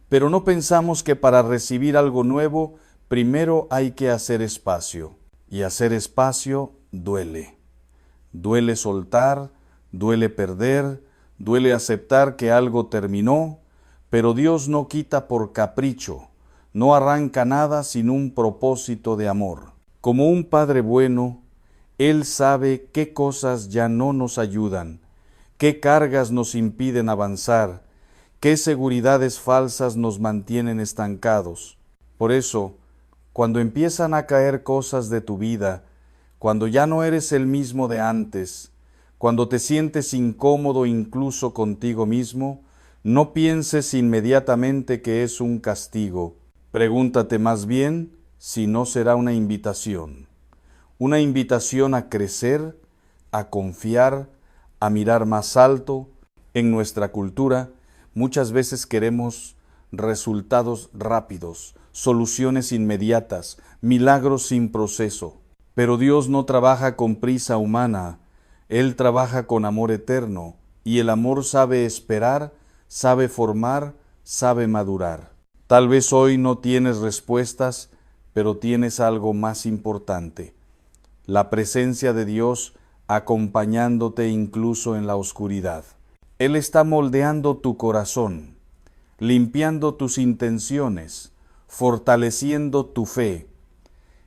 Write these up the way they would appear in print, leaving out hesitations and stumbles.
Pero no pensamos que para recibir algo nuevo, primero hay que hacer espacio. Y hacer espacio duele. Duele soltar, duele perder, duele aceptar que algo terminó, pero Dios no quita por capricho, no arranca nada sin un propósito de amor. Como un Padre bueno, Él sabe qué cosas ya no nos ayudan, qué cargas nos impiden avanzar, qué seguridades falsas nos mantienen estancados. Por eso, cuando empiezan a caer cosas de tu vida, cuando ya no eres el mismo de antes, cuando te sientes incómodo incluso contigo mismo, no pienses inmediatamente que es un castigo. Pregúntate más bien si no será una invitación a crecer, a confiar, a mirar más alto. En nuestra cultura, muchas veces queremos resultados rápidos, soluciones inmediatas, milagros sin proceso. Pero Dios no trabaja con prisa humana, Él trabaja con amor eterno, y el amor sabe esperar, sabe formar, sabe madurar. Tal vez hoy no tienes respuestas, pero tienes algo más importante: la presencia de Dios acompañándote incluso en la oscuridad. Él está moldeando tu corazón, limpiando tus intenciones, fortaleciendo tu fe.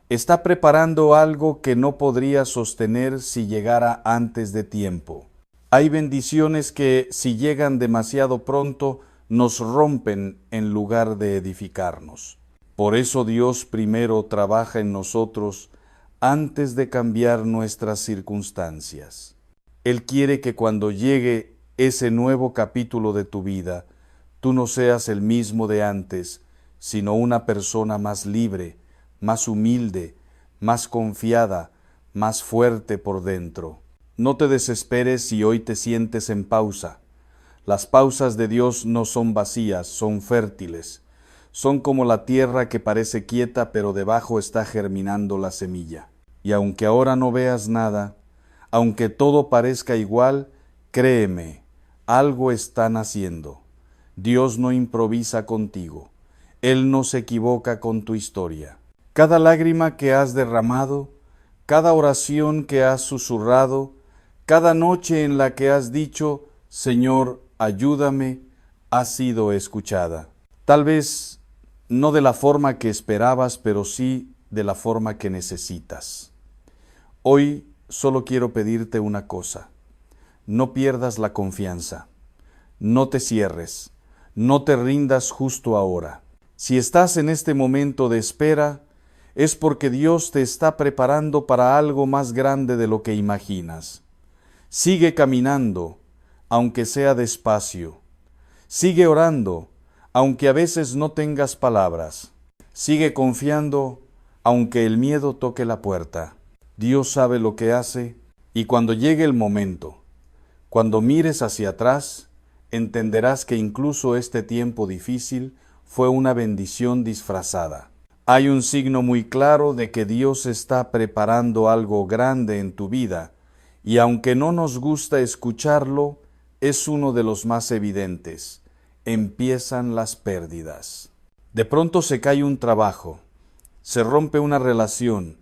Está preparando algo que no podría sostener si llegara antes de tiempo. Hay bendiciones que, si llegan demasiado pronto, nos rompen en lugar de edificarnos. Por eso Dios primero trabaja en nosotros antes de cambiar nuestras circunstancias. Él quiere que cuando llegue ese nuevo capítulo de tu vida, tú no seas el mismo de antes, sino una persona más libre, más humilde, más confiada, más fuerte por dentro. No te desesperes si hoy te sientes en pausa. Las pausas de Dios no son vacías, son fértiles. Son como la tierra que parece quieta, pero debajo está germinando la semilla. Y aunque ahora no veas nada, aunque todo parezca igual, créeme, algo está naciendo. Dios no improvisa contigo. Él no se equivoca con tu historia. Cada lágrima que has derramado, cada oración que has susurrado, cada noche en la que has dicho, Señor, ayúdame, ha sido escuchada. Tal vez no de la forma que esperabas, pero sí de la forma que necesitas. Hoy solo quiero pedirte una cosa: no pierdas la confianza, no te cierres, no te rindas justo ahora. Si estás en este momento de espera, es porque Dios te está preparando para algo más grande de lo que imaginas. Sigue caminando, aunque sea despacio. Sigue orando, aunque a veces no tengas palabras. Sigue confiando, aunque el miedo toque la puerta. Dios sabe lo que hace, y cuando llegue el momento, cuando mires hacia atrás, entenderás que incluso este tiempo difícil fue una bendición disfrazada. Hay un signo muy claro de que Dios está preparando algo grande en tu vida, y aunque no nos gusta escucharlo, es uno de los más evidentes. Empiezan las pérdidas. De pronto se cae un trabajo, se rompe una relación,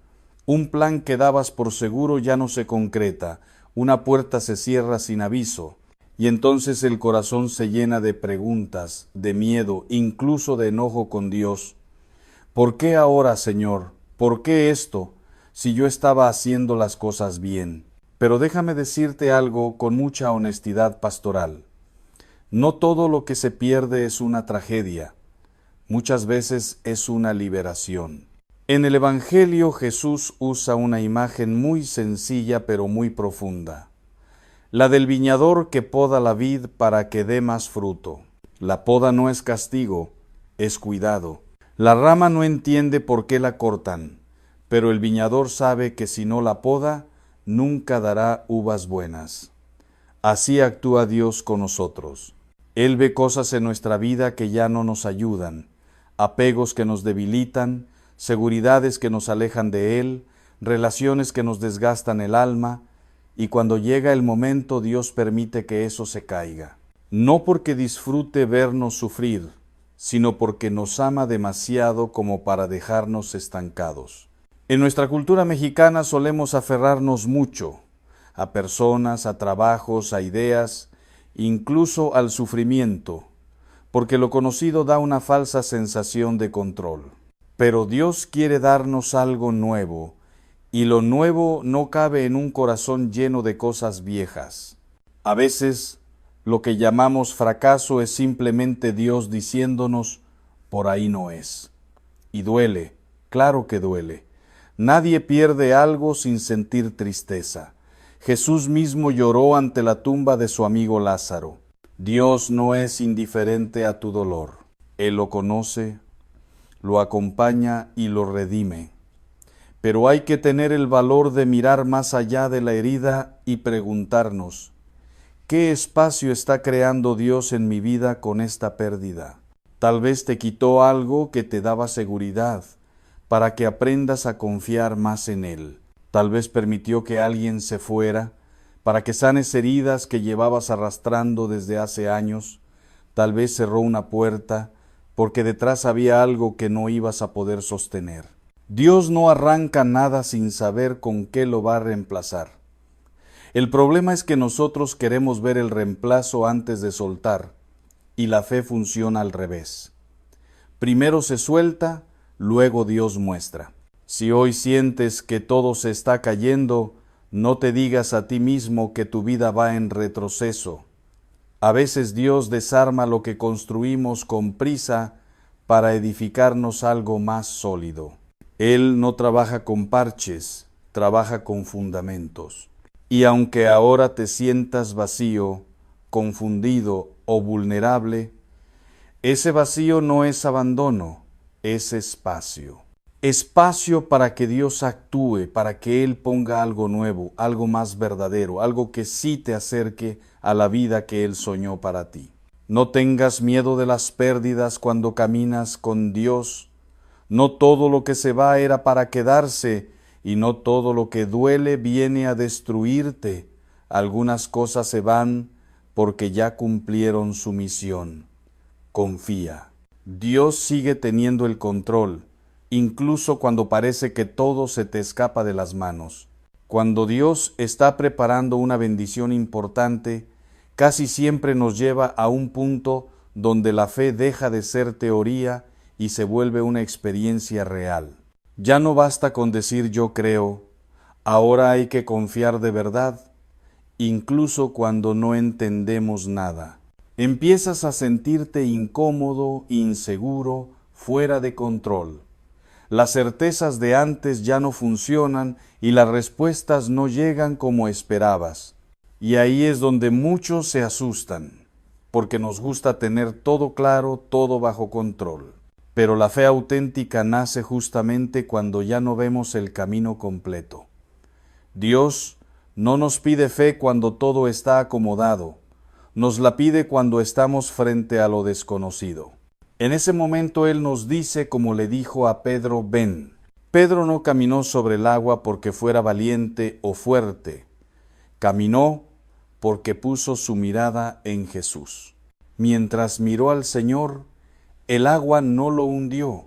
un plan que dabas por seguro ya no se concreta, una puerta se cierra sin aviso, y entonces el corazón se llena de preguntas, de miedo, incluso de enojo con Dios. ¿Por qué ahora, Señor? ¿Por qué esto, si yo estaba haciendo las cosas bien? Pero déjame decirte algo con mucha honestidad pastoral. No todo lo que se pierde es una tragedia. Muchas veces es una liberación. En el Evangelio Jesús usa una imagen muy sencilla pero muy profunda. La del viñador que poda la vid para que dé más fruto. La poda no es castigo, es cuidado. La rama no entiende por qué la cortan, pero el viñador sabe que si no la poda, nunca dará uvas buenas. Así actúa Dios con nosotros. Él ve cosas en nuestra vida que ya no nos ayudan, apegos que nos debilitan, seguridades que nos alejan de Él, relaciones que nos desgastan el alma, y cuando llega el momento Dios permite que eso se caiga. No porque disfrute vernos sufrir, sino porque nos ama demasiado como para dejarnos estancados. En nuestra cultura mexicana solemos aferrarnos mucho a personas, a trabajos, a ideas, incluso al sufrimiento, porque lo conocido da una falsa sensación de control. Pero Dios quiere darnos algo nuevo, y lo nuevo no cabe en un corazón lleno de cosas viejas. A veces, lo que llamamos fracaso es simplemente Dios diciéndonos, por ahí no es. Y duele, claro que duele. Nadie pierde algo sin sentir tristeza. Jesús mismo lloró ante la tumba de su amigo Lázaro. Dios no es indiferente a tu dolor. Él lo conoce, lo acompaña y lo redime. Pero hay que tener el valor de mirar más allá de la herida y preguntarnos, ¿qué espacio está creando Dios en mi vida con esta pérdida? Tal vez te quitó algo que te daba seguridad, para que aprendas a confiar más en Él. Tal vez permitió que alguien se fuera, para que sanes heridas que llevabas arrastrando desde hace años. Tal vez cerró una puerta, porque detrás había algo que no ibas a poder sostener. Dios no arranca nada sin saber con qué lo va a reemplazar. El problema es que nosotros queremos ver el reemplazo antes de soltar, y la fe funciona al revés. Primero se suelta, luego Dios muestra. Si hoy sientes que todo se está cayendo, no te digas a ti mismo que tu vida va en retroceso. A veces Dios desarma lo que construimos con prisa para edificarnos algo más sólido. Él no trabaja con parches, trabaja con fundamentos. Y aunque ahora te sientas vacío, confundido o vulnerable, ese vacío no es abandono, es espacio. Espacio para que Dios actúe, para que Él ponga algo nuevo, algo más verdadero, algo que sí te acerque a la vida que Él soñó para ti. No tengas miedo de las pérdidas cuando caminas con Dios. No todo lo que se va era para quedarse, y no todo lo que duele viene a destruirte. Algunas cosas se van porque ya cumplieron su misión. Confía. Dios sigue teniendo el control, incluso cuando parece que todo se te escapa de las manos. Cuando Dios está preparando una bendición importante, casi siempre nos lleva a un punto donde la fe deja de ser teoría y se vuelve una experiencia real. Ya no basta con decir yo creo, ahora hay que confiar de verdad, incluso cuando no entendemos nada. Empiezas a sentirte incómodo, inseguro, fuera de control. Las certezas de antes ya no funcionan y las respuestas no llegan como esperabas. Y ahí es donde muchos se asustan, porque nos gusta tener todo claro, todo bajo control. Pero la fe auténtica nace justamente cuando ya no vemos el camino completo. Dios no nos pide fe cuando todo está acomodado, nos la pide cuando estamos frente a lo desconocido. En ese momento Él nos dice, como le dijo a Pedro, ven. Pedro no caminó sobre el agua porque fuera valiente o fuerte. Caminó porque puso su mirada en Jesús. Mientras miró al Señor, el agua no lo hundió.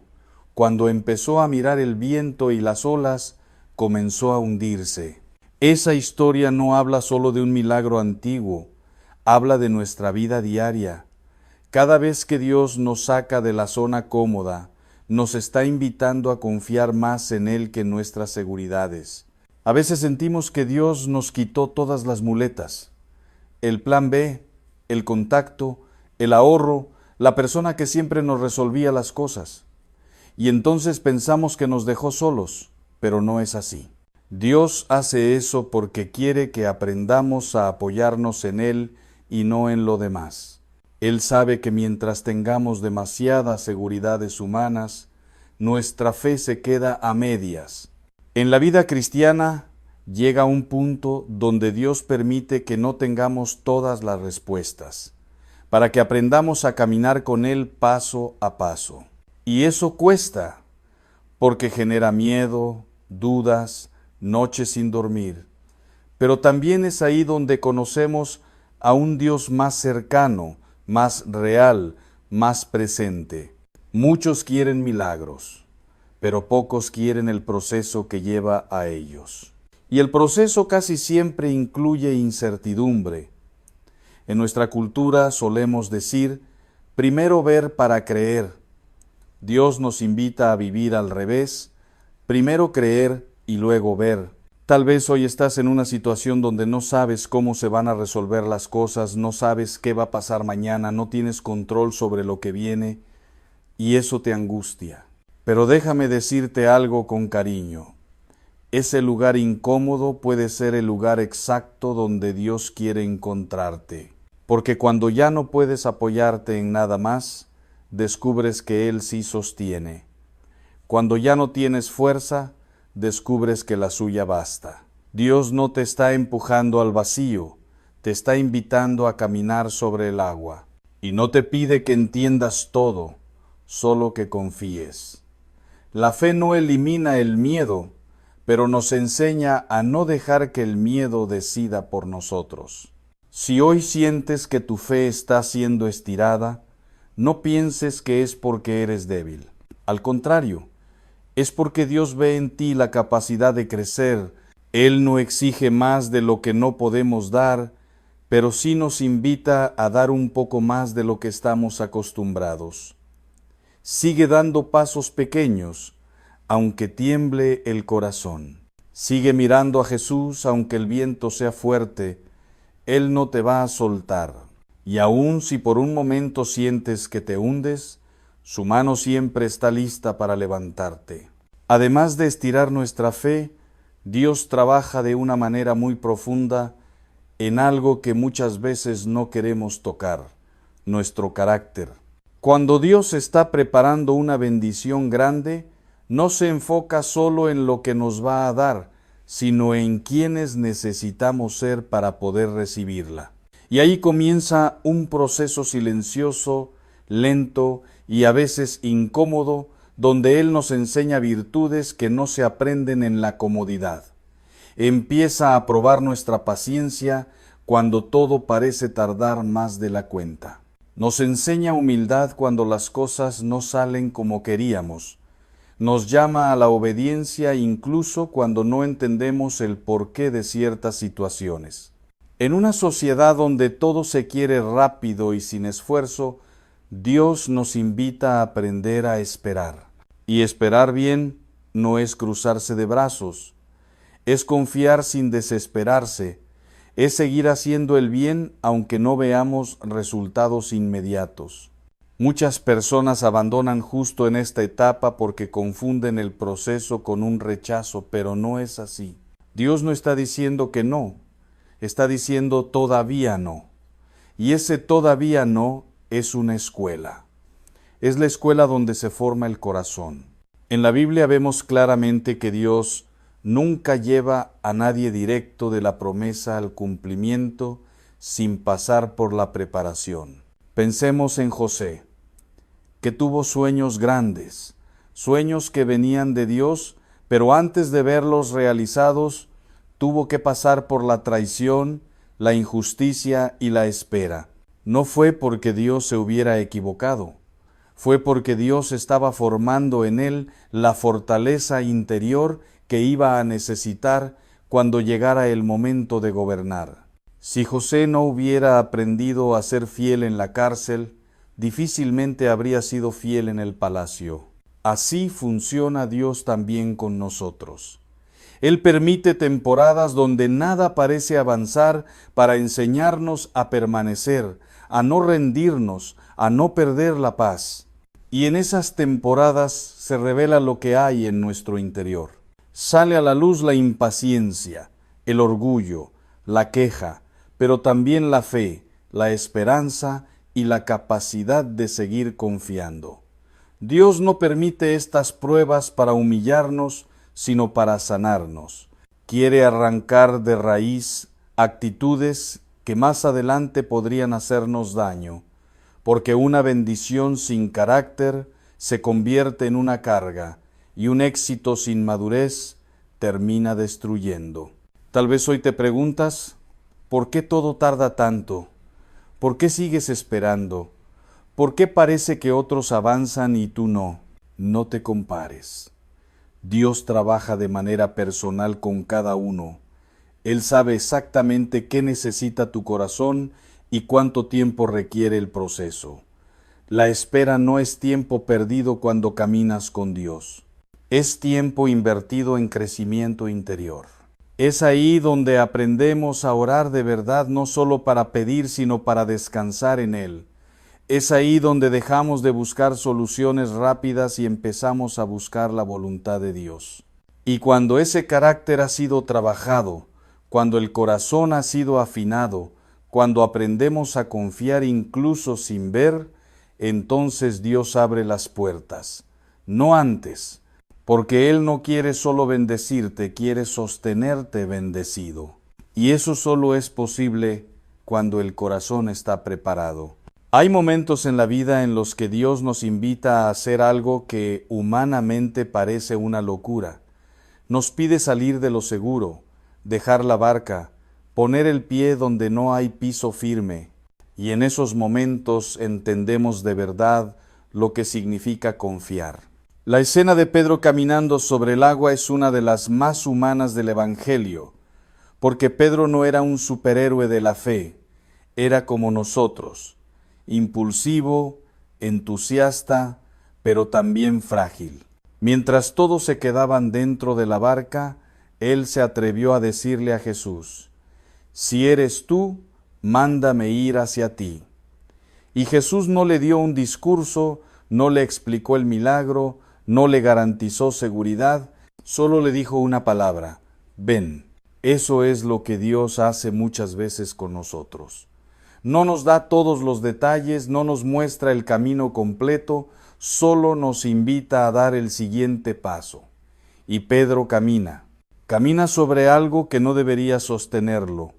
Cuando empezó a mirar el viento y las olas, comenzó a hundirse. Esa historia no habla solo de un milagro antiguo, habla de nuestra vida diaria. Cada vez que Dios nos saca de la zona cómoda, nos está invitando a confiar más en Él que en nuestras seguridades. A veces sentimos que Dios nos quitó todas las muletas. El plan B, el contacto, el ahorro, la persona que siempre nos resolvía las cosas. Y entonces pensamos que nos dejó solos, pero no es así. Dios hace eso porque quiere que aprendamos a apoyarnos en Él y no en lo demás. Él sabe que mientras tengamos demasiadas seguridades humanas, nuestra fe se queda a medias. En la vida cristiana llega un punto donde Dios permite que no tengamos todas las respuestas, para que aprendamos a caminar con Él paso a paso. Y eso cuesta, porque genera miedo, dudas, noches sin dormir. Pero también es ahí donde conocemos a un Dios más cercano, más real, más presente. Muchos quieren milagros, pero pocos quieren el proceso que lleva a ellos. Y el proceso casi siempre incluye incertidumbre. En nuestra cultura solemos decir, primero ver para creer. Dios nos invita a vivir al revés, primero creer y luego ver. Tal vez hoy estás en una situación donde no sabes cómo se van a resolver las cosas, no sabes qué va a pasar mañana, no tienes control sobre lo que viene y eso te angustia. Pero déjame decirte algo con cariño. Ese lugar incómodo puede ser el lugar exacto donde Dios quiere encontrarte. Porque cuando ya no puedes apoyarte en nada más, descubres que Él sí sostiene. Cuando ya no tienes fuerza, descubres que la suya basta. Dios no te está empujando al vacío, te está invitando a caminar sobre el agua. Y no te pide que entiendas todo, solo que confíes. La fe no elimina el miedo, pero nos enseña a no dejar que el miedo decida por nosotros. Si hoy sientes que tu fe está siendo estirada, no pienses que es porque eres débil. Al contrario, es porque Dios ve en ti la capacidad de crecer. Él no exige más de lo que no podemos dar, pero sí nos invita a dar un poco más de lo que estamos acostumbrados. Sigue dando pasos pequeños, aunque tiemble el corazón. Sigue mirando a Jesús, aunque el viento sea fuerte. Él no te va a soltar. Y aun si por un momento sientes que te hundes, su mano siempre está lista para levantarte. Además de estirar nuestra fe, Dios trabaja de una manera muy profunda en algo que muchas veces no queremos tocar, nuestro carácter. Cuando Dios está preparando una bendición grande, no se enfoca solo en lo que nos va a dar, sino en quienes necesitamos ser para poder recibirla. Y ahí comienza un proceso silencioso, lento y a veces incómodo, donde Él nos enseña virtudes que no se aprenden en la comodidad. Empieza a probar nuestra paciencia cuando todo parece tardar más de la cuenta. Nos enseña humildad cuando las cosas no salen como queríamos. Nos llama a la obediencia incluso cuando no entendemos el porqué de ciertas situaciones. En una sociedad donde todo se quiere rápido y sin esfuerzo, Dios nos invita a aprender a esperar. Y esperar bien no es cruzarse de brazos, es confiar sin desesperarse, es seguir haciendo el bien aunque no veamos resultados inmediatos. Muchas personas abandonan justo en esta etapa porque confunden el proceso con un rechazo, pero no es así. Dios no está diciendo que no, está diciendo todavía no. Y ese todavía no es una escuela. Es la escuela donde se forma el corazón. En la Biblia vemos claramente que Dios nunca lleva a nadie directo de la promesa al cumplimiento sin pasar por la preparación. Pensemos en José, que tuvo sueños grandes, sueños que venían de Dios, pero antes de verlos realizados, tuvo que pasar por la traición, la injusticia y la espera. No fue porque Dios se hubiera equivocado, fue porque Dios estaba formando en él la fortaleza interior que iba a necesitar cuando llegara el momento de gobernar. Si José no hubiera aprendido a ser fiel en la cárcel, difícilmente habría sido fiel en el palacio. Así funciona Dios también con nosotros. Él permite temporadas donde nada parece avanzar para enseñarnos a permanecer, a no rendirnos, a no perder la paz. Y en esas temporadas se revela lo que hay en nuestro interior. Sale a la luz la impaciencia, el orgullo, la queja, pero también la fe, la esperanza y la capacidad de seguir confiando. Dios no permite estas pruebas para humillarnos, sino para sanarnos. Quiere arrancar de raíz actitudes que más adelante podrían hacernos daño, porque una bendición sin carácter se convierte en una carga, y un éxito sin madurez termina destruyendo. Tal vez hoy te preguntas, ¿por qué todo tarda tanto? ¿Por qué sigues esperando? ¿Por qué parece que otros avanzan y tú no? No te compares. Dios trabaja de manera personal con cada uno. Él sabe exactamente qué necesita tu corazón y cuánto tiempo requiere el proceso. La espera no es tiempo perdido cuando caminas con Dios. Es tiempo invertido en crecimiento interior. Es ahí donde aprendemos a orar de verdad, no solo para pedir, sino para descansar en Él. Es ahí donde dejamos de buscar soluciones rápidas y empezamos a buscar la voluntad de Dios. Y cuando ese carácter ha sido trabajado, cuando el corazón ha sido afinado, cuando aprendemos a confiar incluso sin ver, entonces Dios abre las puertas. No antes, porque Él no quiere solo bendecirte, quiere sostenerte bendecido. Y eso solo es posible cuando el corazón está preparado. Hay momentos en la vida en los que Dios nos invita a hacer algo que humanamente parece una locura. Nos pide salir de lo seguro, dejar la barca, poner el pie donde no hay piso firme. Y en esos momentos entendemos de verdad lo que significa confiar. La escena de Pedro caminando sobre el agua es una de las más humanas del Evangelio, porque Pedro no era un superhéroe de la fe, era como nosotros, impulsivo, entusiasta, pero también frágil. Mientras todos se quedaban dentro de la barca, él se atrevió a decirle a Jesús: «Si eres tú, mándame ir hacia ti». Y Jesús no le dio un discurso, no le explicó el milagro, no le garantizó seguridad, solo le dijo una palabra: «Ven». Eso es lo que Dios hace muchas veces con nosotros. No nos da todos los detalles, no nos muestra el camino completo, solo nos invita a dar el siguiente paso. Y Pedro camina sobre algo que no debería sostenerlo.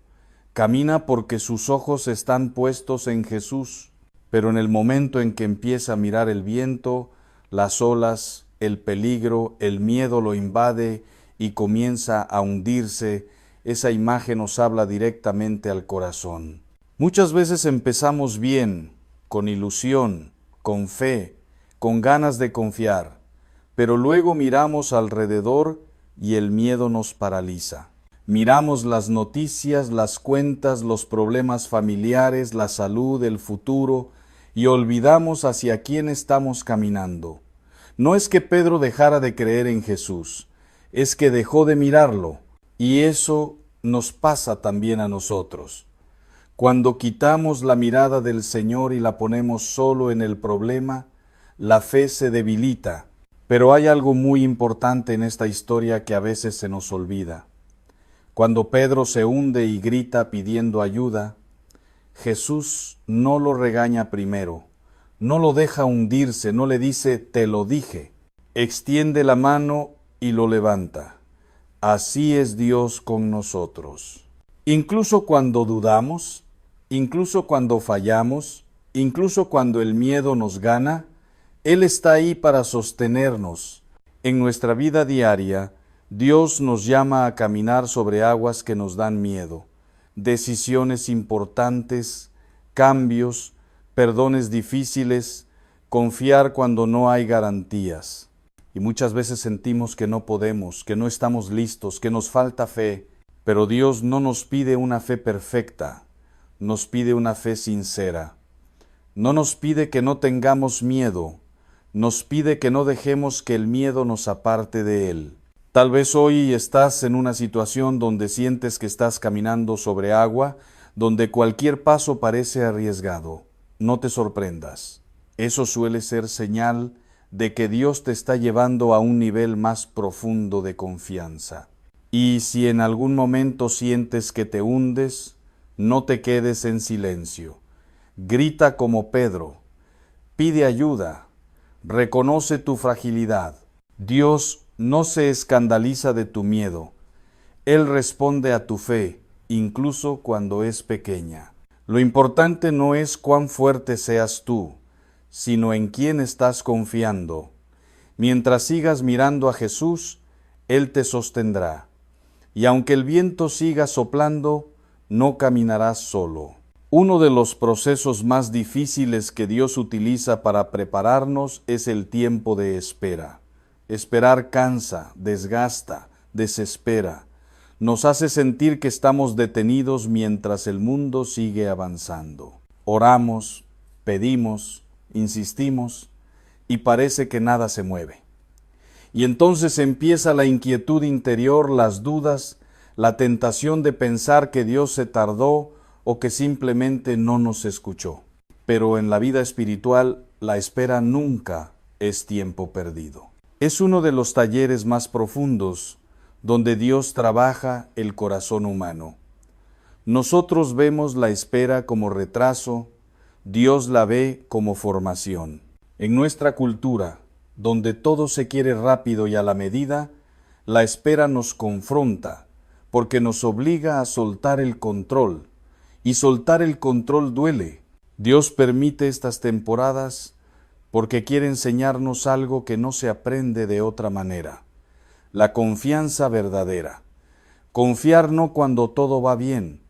Camina porque sus ojos están puestos en Jesús, pero en el momento en que empieza a mirar el viento, las olas, el peligro, el miedo lo invade y comienza a hundirse, esa imagen nos habla directamente al corazón. Muchas veces empezamos bien, con ilusión, con fe, con ganas de confiar, pero luego miramos alrededor y el miedo nos paraliza. Miramos las noticias, las cuentas, los problemas familiares, la salud, el futuro, y olvidamos hacia quién estamos caminando. No es que Pedro dejara de creer en Jesús, es que dejó de mirarlo, y eso nos pasa también a nosotros. Cuando quitamos la mirada del Señor y la ponemos solo en el problema, la fe se debilita. Pero hay algo muy importante en esta historia que a veces se nos olvida. Cuando Pedro se hunde y grita pidiendo ayuda, Jesús no lo regaña primero, no lo deja hundirse, no le dice «te lo dije». Extiende la mano y lo levanta. Así es Dios con nosotros. Incluso cuando dudamos, incluso cuando fallamos, incluso cuando el miedo nos gana, Él está ahí para sostenernos. En nuestra vida diaria, Dios nos llama a caminar sobre aguas que nos dan miedo, decisiones importantes, cambios, perdones difíciles, confiar cuando no hay garantías. Y muchas veces sentimos que no podemos, que no estamos listos, que nos falta fe, pero Dios no nos pide una fe perfecta, nos pide una fe sincera. No nos pide que no tengamos miedo, nos pide que no dejemos que el miedo nos aparte de Él. Tal vez hoy estás en una situación donde sientes que estás caminando sobre agua, donde cualquier paso parece arriesgado. No te sorprendas. Eso suele ser señal de que Dios te está llevando a un nivel más profundo de confianza. Y si en algún momento sientes que te hundes, no te quedes en silencio. Grita como Pedro. Pide ayuda. Reconoce tu fragilidad. Dios no se escandaliza de tu miedo. Él responde a tu fe, incluso cuando es pequeña. Lo importante no es cuán fuerte seas tú, sino en quién estás confiando. Mientras sigas mirando a Jesús, Él te sostendrá. Y aunque el viento siga soplando, no caminarás solo. Uno de los procesos más difíciles que Dios utiliza para prepararnos es el tiempo de espera. Esperar cansa, desgasta, desespera. Nos hace sentir que estamos detenidos mientras el mundo sigue avanzando. Oramos, pedimos, insistimos y parece que nada se mueve. Y entonces empieza la inquietud interior, las dudas, la tentación de pensar que Dios se tardó o que simplemente no nos escuchó. Pero en la vida espiritual, la espera nunca es tiempo perdido. Es uno de los talleres más profundos donde Dios trabaja el corazón humano. Nosotros vemos la espera como retraso, Dios la ve como formación. En nuestra cultura, donde todo se quiere rápido y a la medida, la espera nos confronta, porque nos obliga a soltar el control, y soltar el control duele. Dios permite estas temporadas porque quiere enseñarnos algo que no se aprende de otra manera: la confianza verdadera. Confiar no cuando todo va bien,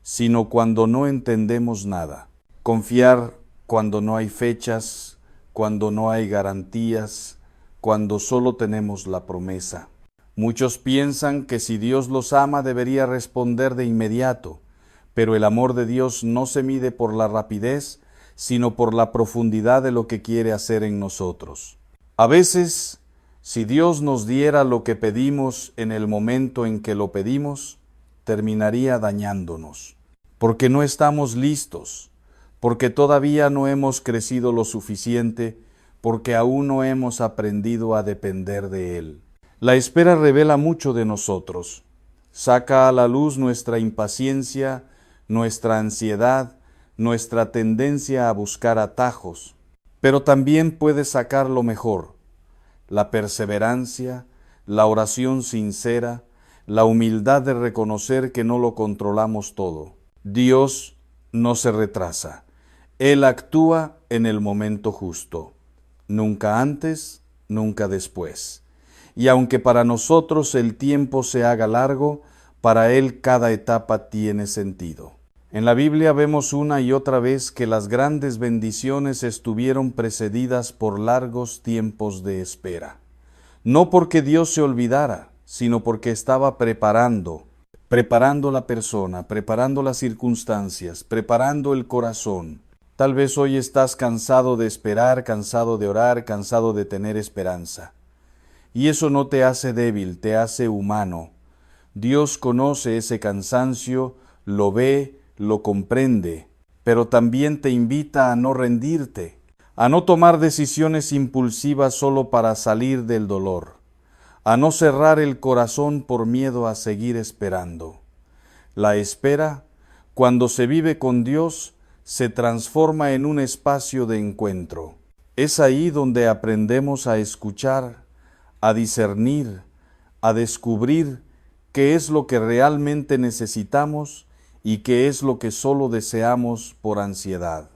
sino cuando no entendemos nada. Confiar cuando no hay fechas, cuando no hay garantías, cuando solo tenemos la promesa. Muchos piensan que si Dios los ama debería responder de inmediato, pero el amor de Dios no se mide por la rapidez, sino por la profundidad de lo que quiere hacer en nosotros. A veces, si Dios nos diera lo que pedimos en el momento en que lo pedimos, terminaría dañándonos, porque no estamos listos, porque todavía no hemos crecido lo suficiente, porque aún no hemos aprendido a depender de Él. La espera revela mucho de nosotros, saca a la luz nuestra impaciencia, nuestra ansiedad, nuestra tendencia a buscar atajos, pero también puede sacar lo mejor: la perseverancia, la oración sincera, la humildad de reconocer que no lo controlamos todo. Dios no se retrasa, Él actúa en el momento justo, nunca antes, nunca después. Y aunque para nosotros el tiempo se haga largo, para Él cada etapa tiene sentido. En la Biblia vemos una y otra vez que las grandes bendiciones estuvieron precedidas por largos tiempos de espera. No porque Dios se olvidara, sino porque estaba preparando la persona, preparando las circunstancias, preparando el corazón. Tal vez hoy estás cansado de esperar, cansado de orar, cansado de tener esperanza. Y eso no te hace débil, te hace humano. Dios conoce ese cansancio, lo ve, lo comprende, pero también te invita a no rendirte, a no tomar decisiones impulsivas solo para salir del dolor, a no cerrar el corazón por miedo a seguir esperando. La espera, cuando se vive con Dios, se transforma en un espacio de encuentro. Es ahí donde aprendemos a escuchar, a discernir, a descubrir qué es lo que realmente necesitamos y qué es lo que solo deseamos por ansiedad.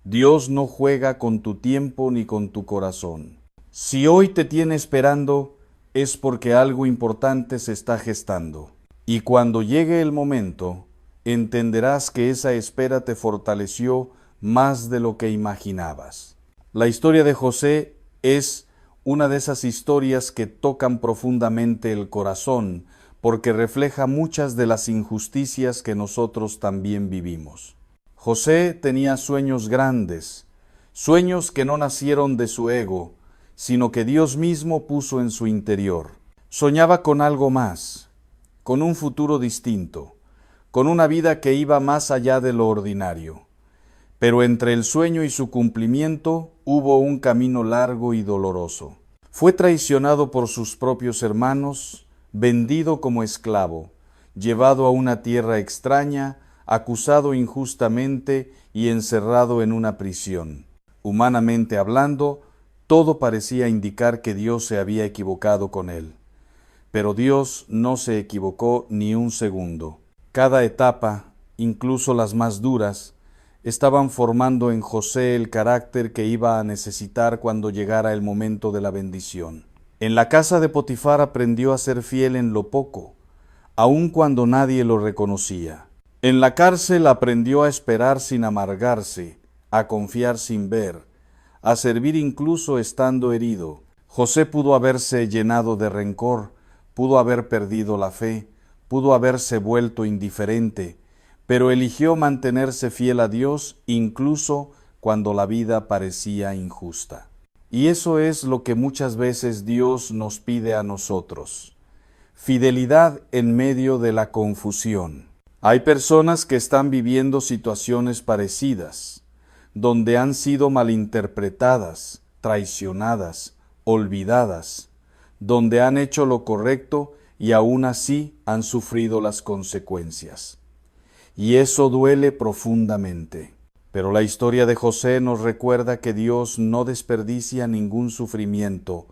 Dios no juega con tu tiempo ni con tu corazón. Si hoy te tiene esperando, es porque algo importante se está gestando. Y cuando llegue el momento, entenderás que esa espera te fortaleció más de lo que imaginabas. La historia de José es una de esas historias que tocan profundamente el corazón, porque refleja muchas de las injusticias que nosotros también vivimos. José tenía sueños grandes, sueños que no nacieron de su ego, sino que Dios mismo puso en su interior. Soñaba con algo más, con un futuro distinto, con una vida que iba más allá de lo ordinario. Pero entre el sueño y su cumplimiento hubo un camino largo y doloroso. Fue traicionado por sus propios hermanos, vendido como esclavo, llevado a una tierra extraña, acusado injustamente y encerrado en una prisión. Humanamente hablando, todo parecía indicar que Dios se había equivocado con él. Pero Dios no se equivocó ni un segundo. Cada etapa, incluso las más duras, estaban formando en José el carácter que iba a necesitar cuando llegara el momento de la bendición. En la casa de Potifar aprendió a ser fiel en lo poco, aun cuando nadie lo reconocía. En la cárcel aprendió a esperar sin amargarse, a confiar sin ver, a servir incluso estando herido. José pudo haberse llenado de rencor, pudo haber perdido la fe, pudo haberse vuelto indiferente, pero eligió mantenerse fiel a Dios incluso cuando la vida parecía injusta. Y eso es lo que muchas veces Dios nos pide a nosotros: fidelidad en medio de la confusión. Hay personas que están viviendo situaciones parecidas, donde han sido malinterpretadas, traicionadas, olvidadas, donde han hecho lo correcto y aún así han sufrido las consecuencias. Y eso duele profundamente. Pero la historia de José nos recuerda que Dios no desperdicia ningún sufrimiento.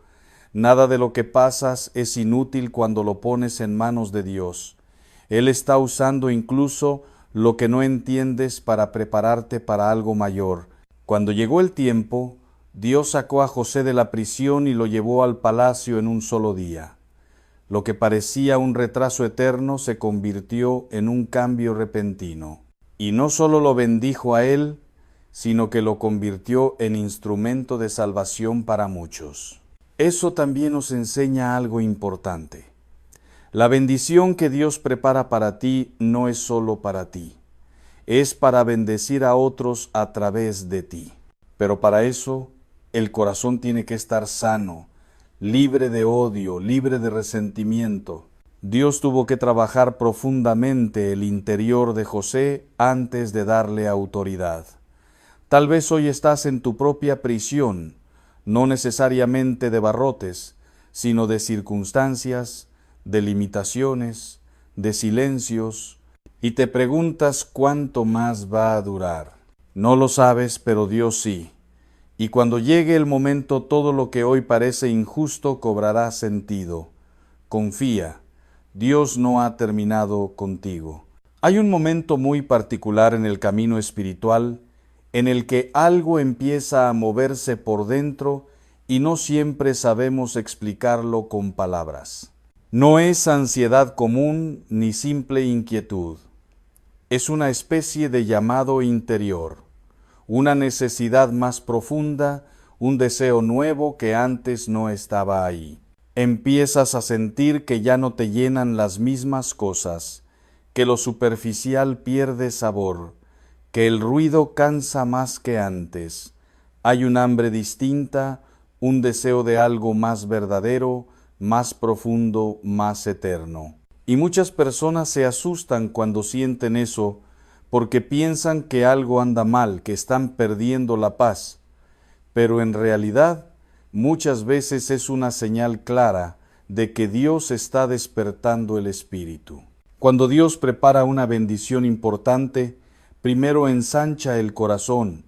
Nada de lo que pasas es inútil cuando lo pones en manos de Dios. Él está usando incluso lo que no entiendes para prepararte para algo mayor. Cuando llegó el tiempo, Dios sacó a José de la prisión y lo llevó al palacio en un solo día. Lo que parecía un retraso eterno se convirtió en un cambio repentino. Y no solo lo bendijo a él, sino que lo convirtió en instrumento de salvación para muchos. Eso también nos enseña algo importante. La bendición que Dios prepara para ti no es solo para ti, es para bendecir a otros a través de ti. Pero para eso, el corazón tiene que estar sano, libre de odio, libre de resentimiento. Dios tuvo que trabajar profundamente el interior de José antes de darle autoridad. Tal vez hoy estás en tu propia prisión, no necesariamente de barrotes, sino de circunstancias, de limitaciones, de silencios, y te preguntas cuánto más va a durar. No lo sabes, pero Dios sí. Y cuando llegue el momento, todo lo que hoy parece injusto cobrará sentido. Confía, Dios no ha terminado contigo. Hay un momento muy particular en el camino espiritual en el que algo empieza a moverse por dentro y no siempre sabemos explicarlo con palabras. No es ansiedad común ni simple inquietud. Es una especie de llamado interior, una necesidad más profunda, un deseo nuevo que antes no estaba ahí. Empiezas a sentir que ya no te llenan las mismas cosas, que lo superficial pierde sabor, que el ruido cansa más que antes. Hay un hambre distinta, un deseo de algo más verdadero, más profundo, más eterno. Y muchas personas se asustan cuando sienten eso, porque piensan que algo anda mal, que están perdiendo la paz. Pero en realidad, muchas veces es una señal clara de que Dios está despertando el espíritu. Cuando Dios prepara una bendición importante, primero ensancha el corazón,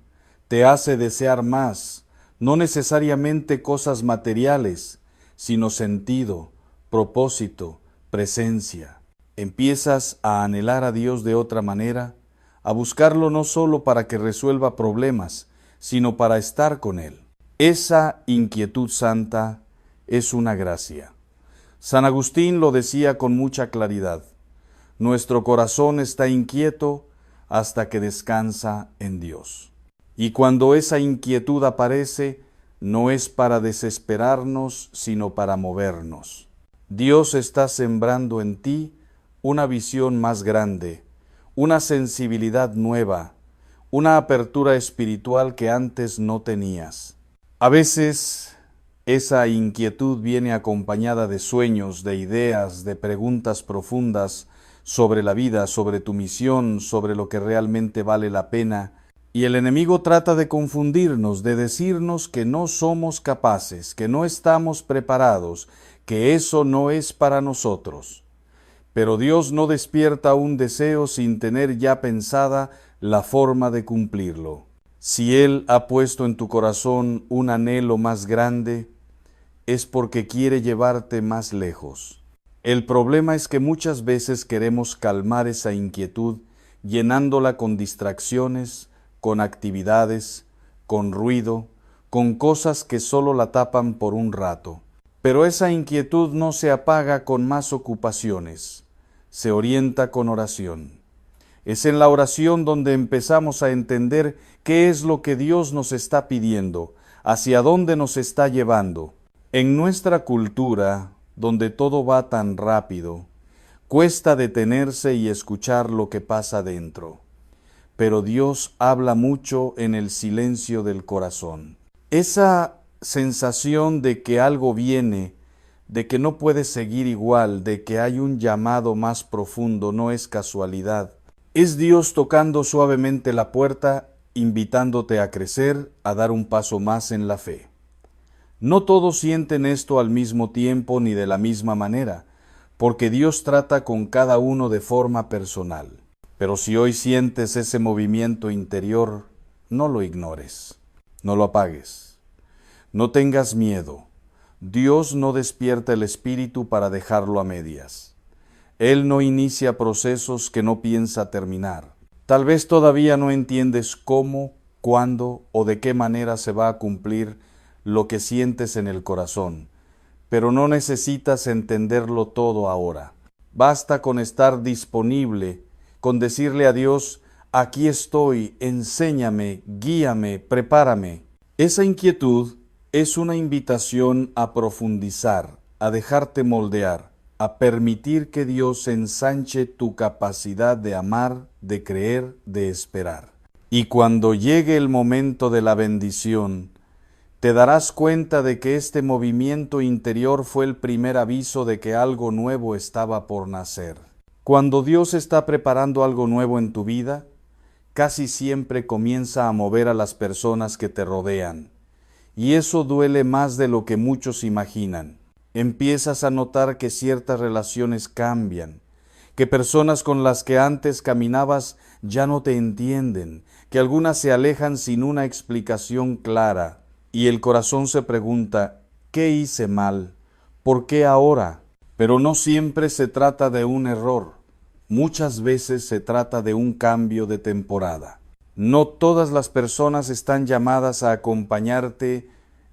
te hace desear más, no necesariamente cosas materiales, sino sentido, propósito, presencia. Empiezas a anhelar a Dios de otra manera, a buscarlo no solo para que resuelva problemas, sino para estar con Él. Esa inquietud santa es una gracia. San Agustín lo decía con mucha claridad: nuestro corazón está inquieto hasta que descansa en Dios. Y cuando esa inquietud aparece, no es para desesperarnos, sino para movernos. Dios está sembrando en ti una visión más grande, una sensibilidad nueva, una apertura espiritual que antes no tenías. A veces esa inquietud viene acompañada de sueños, de ideas, de preguntas profundas sobre la vida, sobre tu misión, sobre lo que realmente vale la pena. Y el enemigo trata de confundirnos, de decirnos que no somos capaces, que no estamos preparados, que eso no es para nosotros. Pero Dios no despierta un deseo sin tener ya pensada la forma de cumplirlo. Si Él ha puesto en tu corazón un anhelo más grande, es porque quiere llevarte más lejos. El problema es que muchas veces queremos calmar esa inquietud llenándola con distracciones, con actividades, con ruido, con cosas que solo la tapan por un rato. Pero esa inquietud no se apaga con más ocupaciones, se orienta con oración. Es en la oración donde empezamos a entender qué es lo que Dios nos está pidiendo, hacia dónde nos está llevando. En nuestra cultura, donde todo va tan rápido, cuesta detenerse y escuchar lo que pasa dentro. Pero Dios habla mucho en el silencio del corazón. Esa sensación de que algo viene, de que no puedes seguir igual, de que hay un llamado más profundo, no es casualidad. Es Dios tocando suavemente la puerta, invitándote a crecer, a dar un paso más en la fe. No todos sienten esto al mismo tiempo ni de la misma manera, porque Dios trata con cada uno de forma personal. Pero si hoy sientes ese movimiento interior, no lo ignores, no lo apagues. No tengas miedo. Dios no despierta el espíritu para dejarlo a medias. Él no inicia procesos que no piensa terminar. Tal vez todavía no entiendes cómo, cuándo o de qué manera se va a cumplir lo que sientes en el corazón, pero no necesitas entenderlo todo ahora. Basta con estar disponible, con decirle a Dios, aquí estoy, enséñame, guíame, prepárame. Esa inquietud es una invitación a profundizar, a dejarte moldear, a permitir que Dios ensanche tu capacidad de amar, de creer, de esperar. Y cuando llegue el momento de la bendición, te darás cuenta de que este movimiento interior fue el primer aviso de que algo nuevo estaba por nacer. Cuando Dios está preparando algo nuevo en tu vida, casi siempre comienza a mover a las personas que te rodean. Y eso duele más de lo que muchos imaginan. Empiezas a notar que ciertas relaciones cambian, que personas con las que antes caminabas ya no te entienden, que algunas se alejan sin una explicación clara, y el corazón se pregunta, ¿qué hice mal? ¿Por qué ahora? Pero no siempre se trata de un error, muchas veces se trata de un cambio de temporada. No todas las personas están llamadas a acompañarte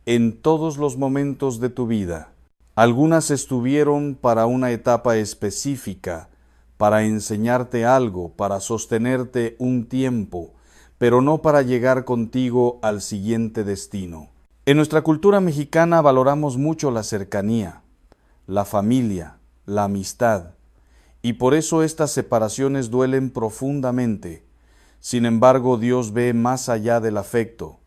en todos los momentos de tu vida. Algunas estuvieron para una etapa específica, para enseñarte algo, para sostenerte un tiempo, pero no para llegar contigo al siguiente destino. En nuestra cultura mexicana valoramos mucho la cercanía, la familia, la amistad, y por eso estas separaciones duelen profundamente. Sin embargo, Dios ve más allá del afecto.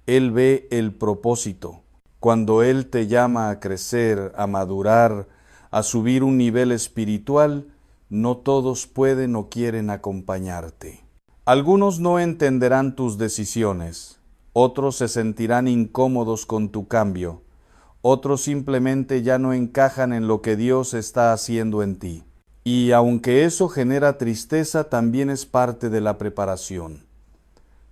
Él ve el propósito. Cuando Él te llama a crecer, a madurar, a subir un nivel espiritual, no todos pueden o quieren acompañarte. Algunos no entenderán tus decisiones, otros se sentirán incómodos con tu cambio, otros simplemente ya no encajan en lo que Dios está haciendo en ti. Y aunque eso genera tristeza, también es parte de la preparación.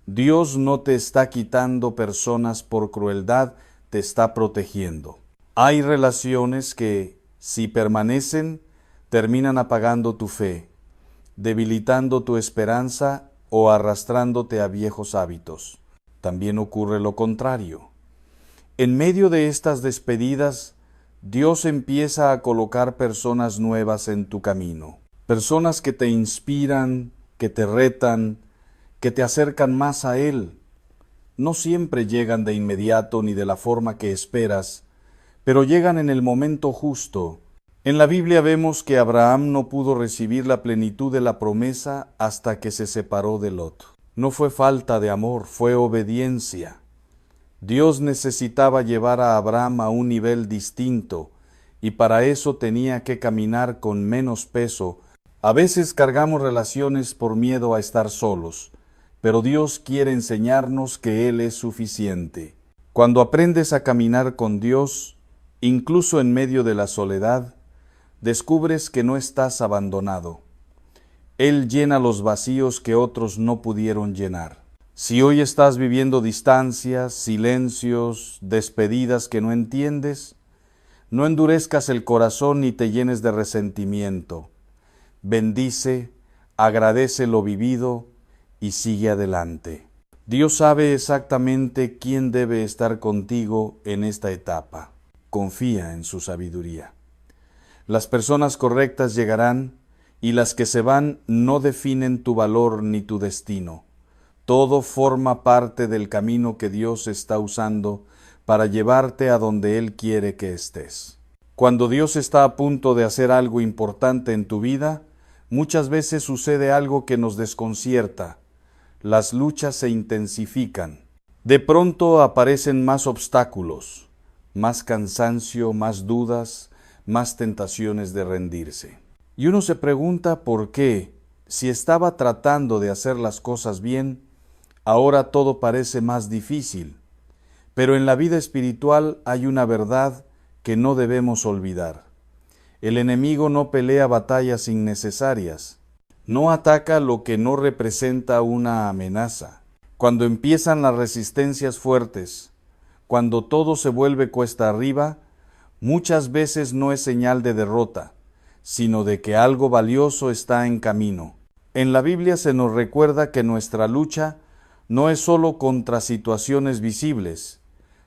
Dios no te está quitando personas por crueldad, te está protegiendo. Hay relaciones que, si permanecen, terminan apagando tu fe, debilitando tu esperanza o arrastrándote a viejos hábitos. También ocurre lo contrario. En medio de estas despedidas, Dios empieza a colocar personas nuevas en tu camino. Personas que te inspiran, que te retan, que te acercan más a Él. No siempre llegan de inmediato ni de la forma que esperas, pero llegan en el momento justo. En la Biblia vemos que Abraham no pudo recibir la plenitud de la promesa hasta que se separó de Lot. No fue falta de amor, fue obediencia. Dios necesitaba llevar a Abraham a un nivel distinto, y para eso tenía que caminar con menos peso. A veces cargamos relaciones por miedo a estar solos, pero Dios quiere enseñarnos que Él es suficiente. Cuando aprendes a caminar con Dios, incluso en medio de la soledad, descubres que no estás abandonado. Él llena los vacíos que otros no pudieron llenar. Si hoy estás viviendo distancias, silencios, despedidas que no entiendes, no endurezcas el corazón ni te llenes de resentimiento. Bendice, agradece lo vivido y sigue adelante. Dios sabe exactamente quién debe estar contigo en esta etapa. Confía en su sabiduría. Las personas correctas llegarán y las que se van no definen tu valor ni tu destino. Todo forma parte del camino que Dios está usando para llevarte a donde Él quiere que estés. Cuando Dios está a punto de hacer algo importante en tu vida, muchas veces sucede algo que nos desconcierta. Las luchas se intensifican. De pronto aparecen más obstáculos, más cansancio, más dudas, más tentaciones de rendirse. Y uno se pregunta por qué, si estaba tratando de hacer las cosas bien, ahora todo parece más difícil. Pero en la vida espiritual hay una verdad que no debemos olvidar. El enemigo no pelea batallas innecesarias, no ataca lo que no representa una amenaza. Cuando empiezan las resistencias fuertes, cuando todo se vuelve cuesta arriba, muchas veces no es señal de derrota, sino de que algo valioso está en camino. En la Biblia se nos recuerda que nuestra lucha no es solo contra situaciones visibles,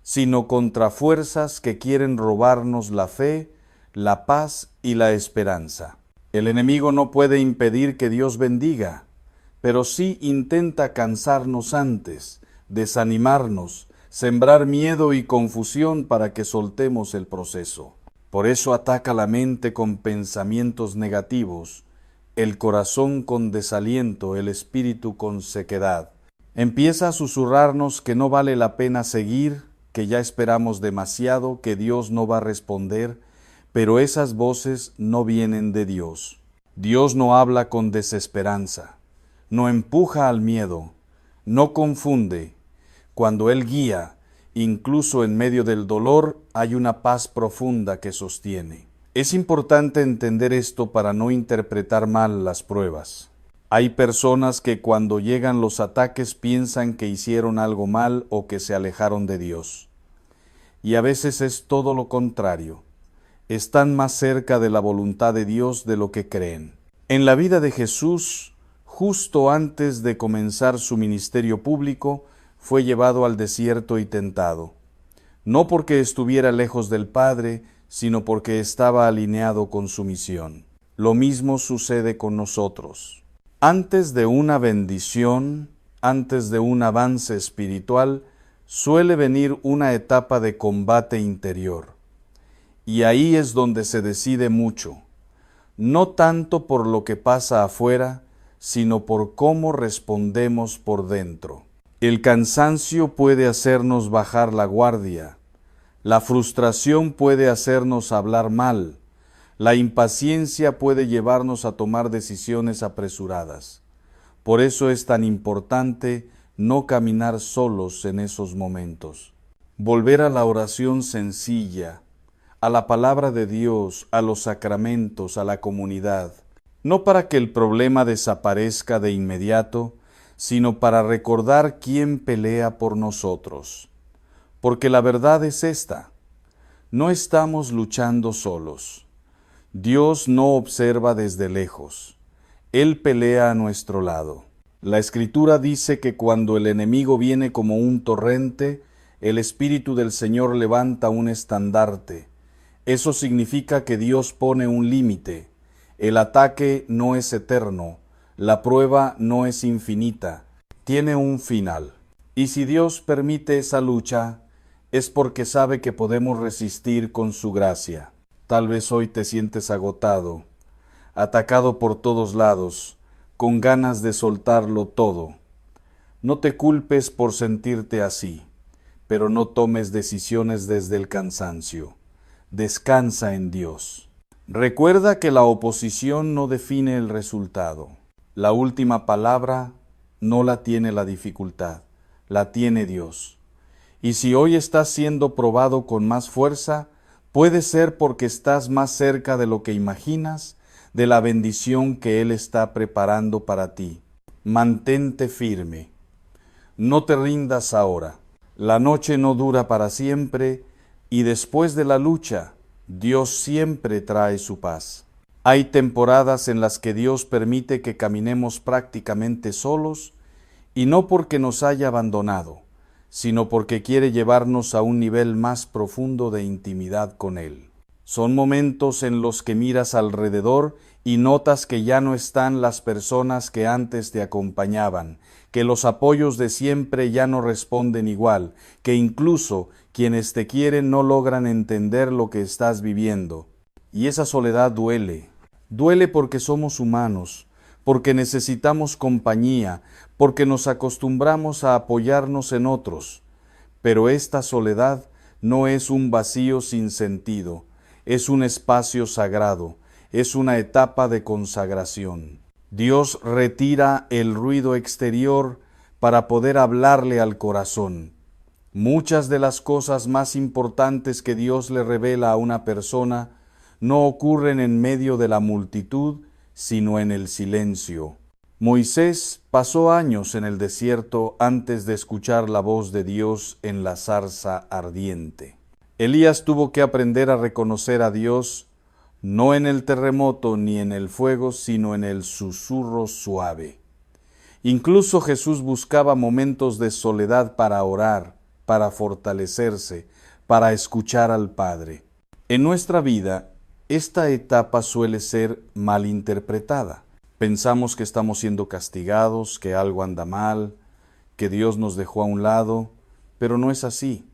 sino contra fuerzas que quieren robarnos la fe, la paz y la esperanza. El enemigo no puede impedir que Dios bendiga, pero sí intenta cansarnos antes, desanimarnos, sembrar miedo y confusión para que soltemos el proceso. Por eso ataca la mente con pensamientos negativos, el corazón con desaliento, el espíritu con sequedad. Empieza a susurrarnos que no vale la pena seguir, que ya esperamos demasiado, que Dios no va a responder, pero esas voces no vienen de Dios. Dios no habla con desesperanza, no empuja al miedo, no confunde. Cuando Él guía, incluso en medio del dolor, hay una paz profunda que sostiene. Es importante entender esto para no interpretar mal las pruebas. Hay personas que cuando llegan los ataques piensan que hicieron algo mal o que se alejaron de Dios. Y a veces es todo lo contrario. Están más cerca de la voluntad de Dios de lo que creen. En la vida de Jesús, justo antes de comenzar su ministerio público, fue llevado al desierto y tentado. No porque estuviera lejos del Padre, sino porque estaba alineado con su misión. Lo mismo sucede con nosotros. Antes de una bendición, antes de un avance espiritual, suele venir una etapa de combate interior. Y ahí es donde se decide mucho, no tanto por lo que pasa afuera, sino por cómo respondemos por dentro. El cansancio puede hacernos bajar la guardia, la frustración puede hacernos hablar mal, la impaciencia puede llevarnos a tomar decisiones apresuradas. Por eso es tan importante no caminar solos en esos momentos. Volver a la oración sencilla, a la palabra de Dios, a los sacramentos, a la comunidad. No para que el problema desaparezca de inmediato, sino para recordar quién pelea por nosotros. Porque la verdad es esta: no estamos luchando solos. Dios no observa desde lejos. Él pelea a nuestro lado. La Escritura dice que cuando el enemigo viene como un torrente, el Espíritu del Señor levanta un estandarte. Eso significa que Dios pone un límite. El ataque no es eterno. La prueba no es infinita. Tiene un final. Y si Dios permite esa lucha, es porque sabe que podemos resistir con su gracia. Tal vez hoy te sientes agotado, atacado por todos lados, con ganas de soltarlo todo. No te culpes por sentirte así, pero no tomes decisiones desde el cansancio. Descansa en Dios. Recuerda que la oposición no define el resultado. La última palabra no la tiene la dificultad, la tiene Dios. Y si hoy estás siendo probado con más fuerza, puede ser porque estás más cerca de lo que imaginas, de la bendición que Él está preparando para ti. Mantente firme. No te rindas ahora. La noche no dura para siempre y después de la lucha, Dios siempre trae su paz. Hay temporadas en las que Dios permite que caminemos prácticamente solos y no porque nos haya abandonado, sino porque quiere llevarnos a un nivel más profundo de intimidad con Él. Son momentos en los que miras alrededor y notas que ya no están las personas que antes te acompañaban, que los apoyos de siempre ya no responden igual, que incluso quienes te quieren no logran entender lo que estás viviendo. Y esa soledad duele. Duele porque somos humanos, porque necesitamos compañía, porque nos acostumbramos a apoyarnos en otros. Pero esta soledad no es un vacío sin sentido, es un espacio sagrado, es una etapa de consagración. Dios retira el ruido exterior para poder hablarle al corazón. Muchas de las cosas más importantes que Dios le revela a una persona no ocurren en medio de la multitud, sino en el silencio. Moisés pasó años en el desierto antes de escuchar la voz de Dios en la zarza ardiente. Elías tuvo que aprender a reconocer a Dios no en el terremoto ni en el fuego, sino en el susurro suave. Incluso Jesús buscaba momentos de soledad para orar, para fortalecerse, para escuchar al Padre. En nuestra vida, esta etapa suele ser malinterpretada. Pensamos que estamos siendo castigados, que algo anda mal, que Dios nos dejó a un lado, pero no es así.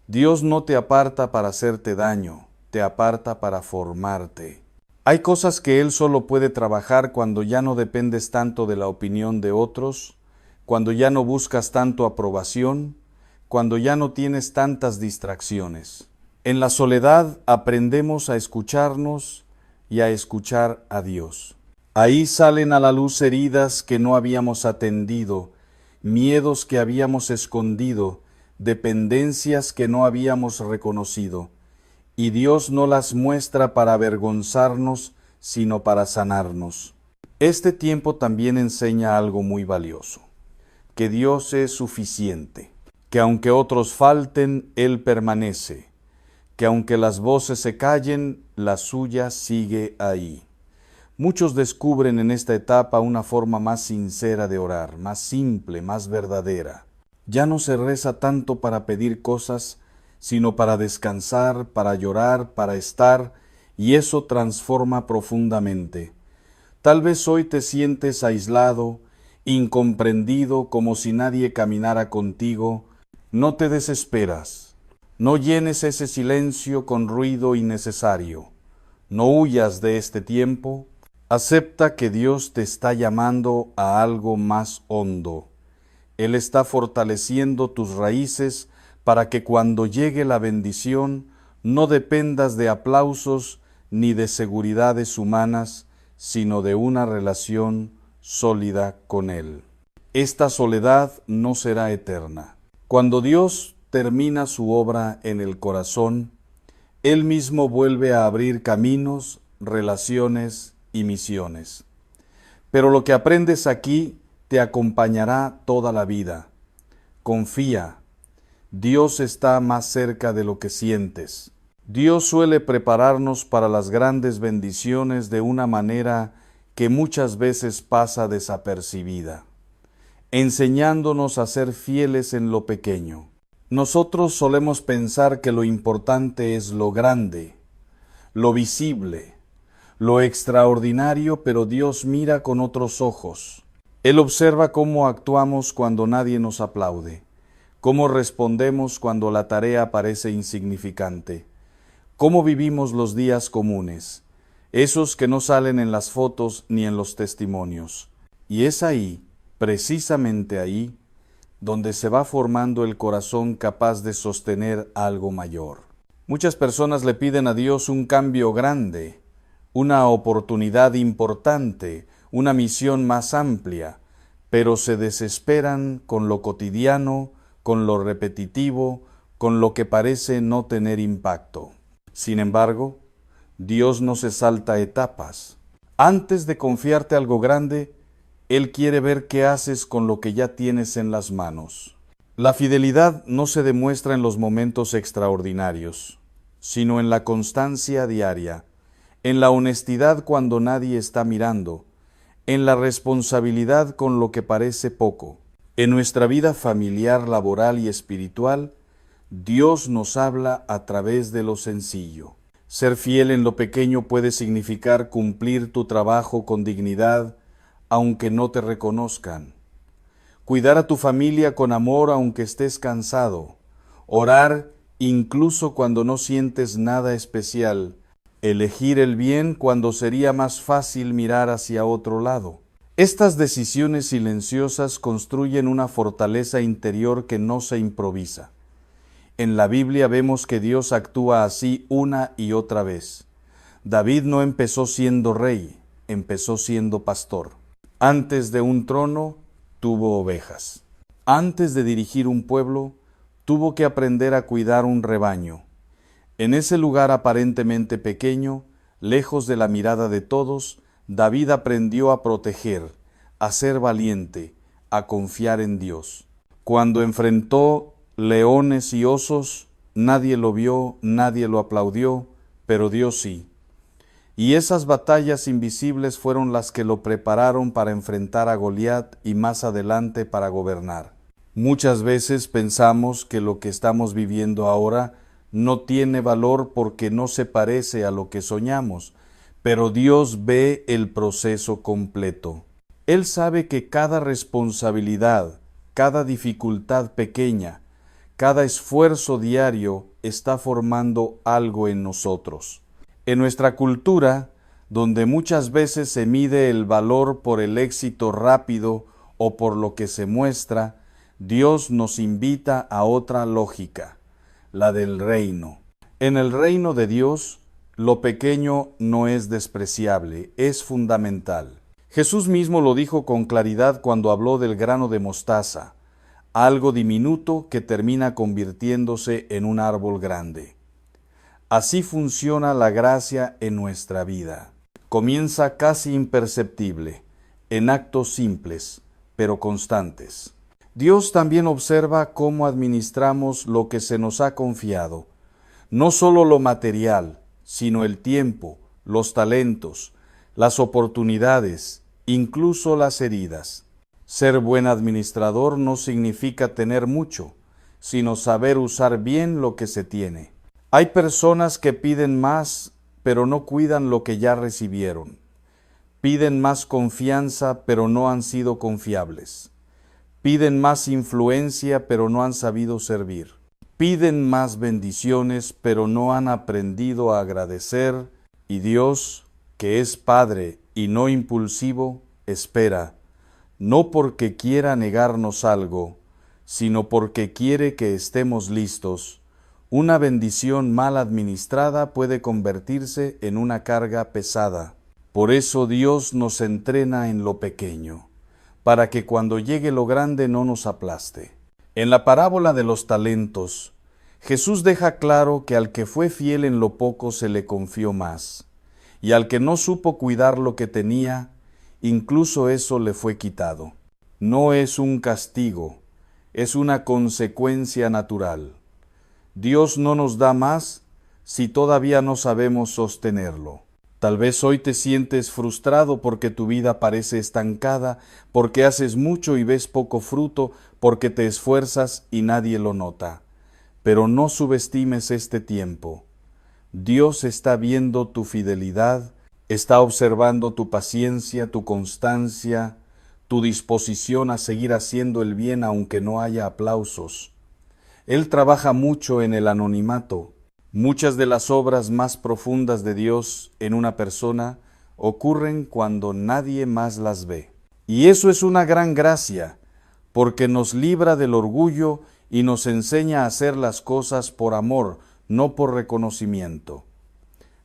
Dios no te aparta para hacerte daño, te aparta para formarte. Hay cosas que Él solo puede trabajar cuando ya no dependes tanto de la opinión de otros, cuando ya no buscas tanto aprobación, cuando ya no tienes tantas distracciones. En la soledad aprendemos a escucharnos y a escuchar a Dios. Ahí salen a la luz heridas que no habíamos atendido, miedos que habíamos escondido, dependencias que no habíamos reconocido. Y Dios no las muestra para avergonzarnos, sino para sanarnos. Este tiempo también enseña algo muy valioso, que Dios es suficiente, que aunque otros falten, Él permanece, que aunque las voces se callen, la suya sigue ahí. Muchos descubren en esta etapa una forma más sincera de orar, más simple, más verdadera. Ya no se reza tanto para pedir cosas, sino para descansar, para llorar, para estar, y eso transforma profundamente. Tal vez hoy te sientes aislado, incomprendido, como si nadie caminara contigo. No te desesperas. No llenes ese silencio con ruido innecesario. No huyas de este tiempo. Acepta que Dios te está llamando a algo más hondo. Él está fortaleciendo tus raíces para que cuando llegue la bendición no dependas de aplausos ni de seguridades humanas, sino de una relación sólida con Él. Esta soledad no será eterna. Cuando Dios termina su obra en el corazón, Él mismo vuelve a abrir caminos, relaciones y misiones. Pero lo que aprendes aquí te acompañará toda la vida. Confía. Dios está más cerca de lo que sientes. Dios suele prepararnos para las grandes bendiciones de una manera que muchas veces pasa desapercibida, enseñándonos a ser fieles en lo pequeño. Nosotros solemos pensar que lo importante es lo grande, lo visible, lo extraordinario, pero Dios mira con otros ojos. Él observa cómo actuamos cuando nadie nos aplaude, cómo respondemos cuando la tarea parece insignificante, cómo vivimos los días comunes, esos que no salen en las fotos ni en los testimonios. Y es ahí, precisamente ahí, donde se va formando el corazón capaz de sostener algo mayor. Muchas personas le piden a Dios un cambio grande, una oportunidad importante, una misión más amplia, pero se desesperan con lo cotidiano, con lo repetitivo, con lo que parece no tener impacto. Sin embargo, Dios no se salta etapas. Antes de confiarte algo grande, Él quiere ver qué haces con lo que ya tienes en las manos. La fidelidad no se demuestra en los momentos extraordinarios, sino en la constancia diaria, en la honestidad cuando nadie está mirando, en la responsabilidad con lo que parece poco. En nuestra vida familiar, laboral y espiritual, Dios nos habla a través de lo sencillo. Ser fiel en lo pequeño puede significar cumplir tu trabajo con dignidad, aunque no te reconozcan. Cuidar a tu familia con amor aunque estés cansado. Orar incluso cuando no sientes nada especial. Elegir el bien cuando sería más fácil mirar hacia otro lado. Estas decisiones silenciosas construyen una fortaleza interior que no se improvisa. En la Biblia vemos que Dios actúa así una y otra vez. David no empezó siendo rey, empezó siendo pastor. Antes de un trono, tuvo ovejas. Antes de dirigir un pueblo, tuvo que aprender a cuidar un rebaño. En ese lugar aparentemente pequeño, lejos de la mirada de todos, David aprendió a proteger, a ser valiente, a confiar en Dios. Cuando enfrentó leones y osos, nadie lo vio, nadie lo aplaudió, pero Dios sí. Y esas batallas invisibles fueron las que lo prepararon para enfrentar a Goliat y más adelante para gobernar. Muchas veces pensamos que lo que estamos viviendo ahora no tiene valor porque no se parece a lo que soñamos, pero Dios ve el proceso completo. Él sabe que cada responsabilidad, cada dificultad pequeña, cada esfuerzo diario está formando algo en nosotros. En nuestra cultura, donde muchas veces se mide el valor por el éxito rápido o por lo que se muestra, Dios nos invita a otra lógica, la del reino. En el reino de Dios, lo pequeño no es despreciable, es fundamental. Jesús mismo lo dijo con claridad cuando habló del grano de mostaza, algo diminuto que termina convirtiéndose en un árbol grande. Así funciona la gracia en nuestra vida. Comienza casi imperceptible, en actos simples, pero constantes. Dios también observa cómo administramos lo que se nos ha confiado, no solo lo material, sino el tiempo, los talentos, las oportunidades, incluso las heridas. Ser buen administrador no significa tener mucho, sino saber usar bien lo que se tiene. Hay personas que piden más, pero no cuidan lo que ya recibieron. Piden más confianza, pero no han sido confiables. Piden más influencia, pero no han sabido servir. Piden más bendiciones, pero no han aprendido a agradecer. Y Dios, que es Padre y no impulsivo, espera, no porque quiera negarnos algo, sino porque quiere que estemos listos. Una bendición mal administrada puede convertirse en una carga pesada. Por eso Dios nos entrena en lo pequeño, para que cuando llegue lo grande no nos aplaste. En la parábola de los talentos, Jesús deja claro que al que fue fiel en lo poco se le confió más, y al que no supo cuidar lo que tenía, incluso eso le fue quitado. No es un castigo, es una consecuencia natural. Dios no nos da más si todavía no sabemos sostenerlo. Tal vez hoy te sientes frustrado porque tu vida parece estancada, porque haces mucho y ves poco fruto, porque te esfuerzas y nadie lo nota. Pero no subestimes este tiempo. Dios está viendo tu fidelidad, está observando tu paciencia, tu constancia, tu disposición a seguir haciendo el bien aunque no haya aplausos. Él trabaja mucho en el anonimato. Muchas de las obras más profundas de Dios en una persona ocurren cuando nadie más las ve. Y eso es una gran gracia, porque nos libra del orgullo y nos enseña a hacer las cosas por amor, no por reconocimiento.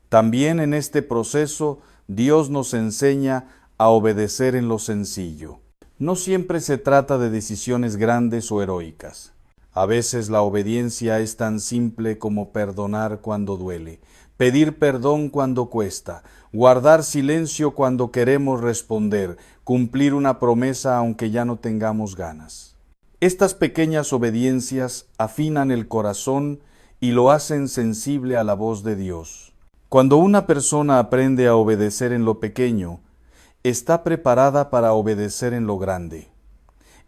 También en este proceso, Dios nos enseña a obedecer en lo sencillo. No siempre se trata de decisiones grandes o heroicas. A veces la obediencia es tan simple como perdonar cuando duele, pedir perdón cuando cuesta, guardar silencio cuando queremos responder, cumplir una promesa aunque ya no tengamos ganas. Estas pequeñas obediencias afinan el corazón y lo hacen sensible a la voz de Dios. Cuando una persona aprende a obedecer en lo pequeño, está preparada para obedecer en lo grande.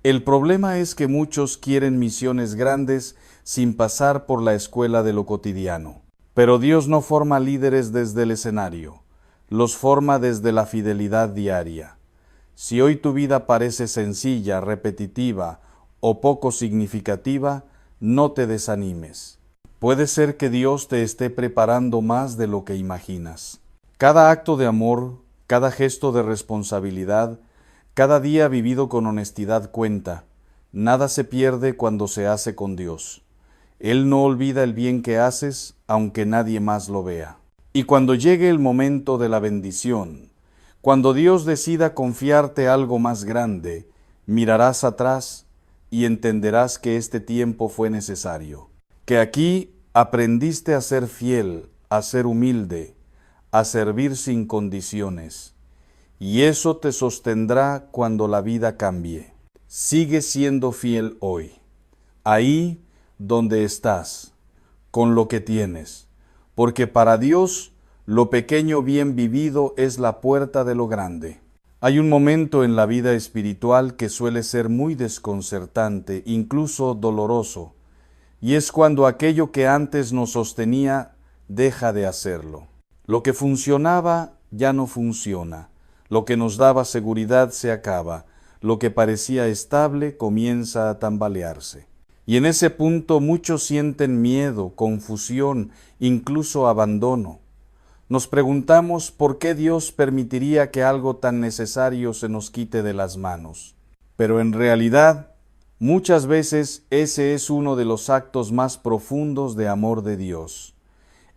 El problema es que muchos quieren misiones grandes sin pasar por la escuela de lo cotidiano. Pero Dios no forma líderes desde el escenario, los forma desde la fidelidad diaria. Si hoy tu vida parece sencilla, repetitiva o poco significativa, no te desanimes. Puede ser que Dios te esté preparando más de lo que imaginas. Cada acto de amor, cada gesto de responsabilidad, cada día vivido con honestidad cuenta. Nada se pierde cuando se hace con Dios. Él no olvida el bien que haces, aunque nadie más lo vea. Y cuando llegue el momento de la bendición, cuando Dios decida confiarte algo más grande, mirarás atrás y entenderás que este tiempo fue necesario. Que aquí aprendiste a ser fiel, a ser humilde, a servir sin condiciones. Y eso te sostendrá cuando la vida cambie. Sigue siendo fiel hoy, ahí donde estás, con lo que tienes, porque para Dios lo pequeño bien vivido es la puerta de lo grande. Hay un momento en la vida espiritual que suele ser muy desconcertante, incluso doloroso, y es cuando aquello que antes nos sostenía deja de hacerlo. Lo que funcionaba ya no funciona, lo que nos daba seguridad se acaba, lo que parecía estable comienza a tambalearse. Y en ese punto muchos sienten miedo, confusión, incluso abandono. Nos preguntamos por qué Dios permitiría que algo tan necesario se nos quite de las manos. Pero en realidad, muchas veces ese es uno de los actos más profundos de amor de Dios.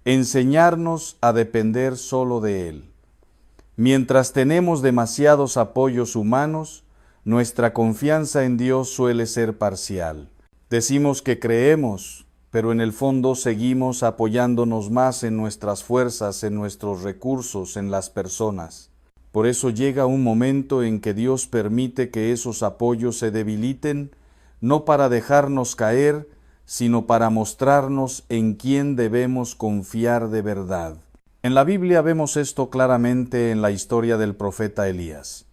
Enseñarnos a depender solo de Él. Mientras tenemos demasiados apoyos humanos, nuestra confianza en Dios suele ser parcial. Decimos que creemos, pero en el fondo seguimos apoyándonos más en nuestras fuerzas, en nuestros recursos, en las personas. Por eso llega un momento en que Dios permite que esos apoyos se debiliten, no para dejarnos caer, sino para mostrarnos en quién debemos confiar de verdad. En la Biblia vemos esto claramente en la historia del profeta Elías.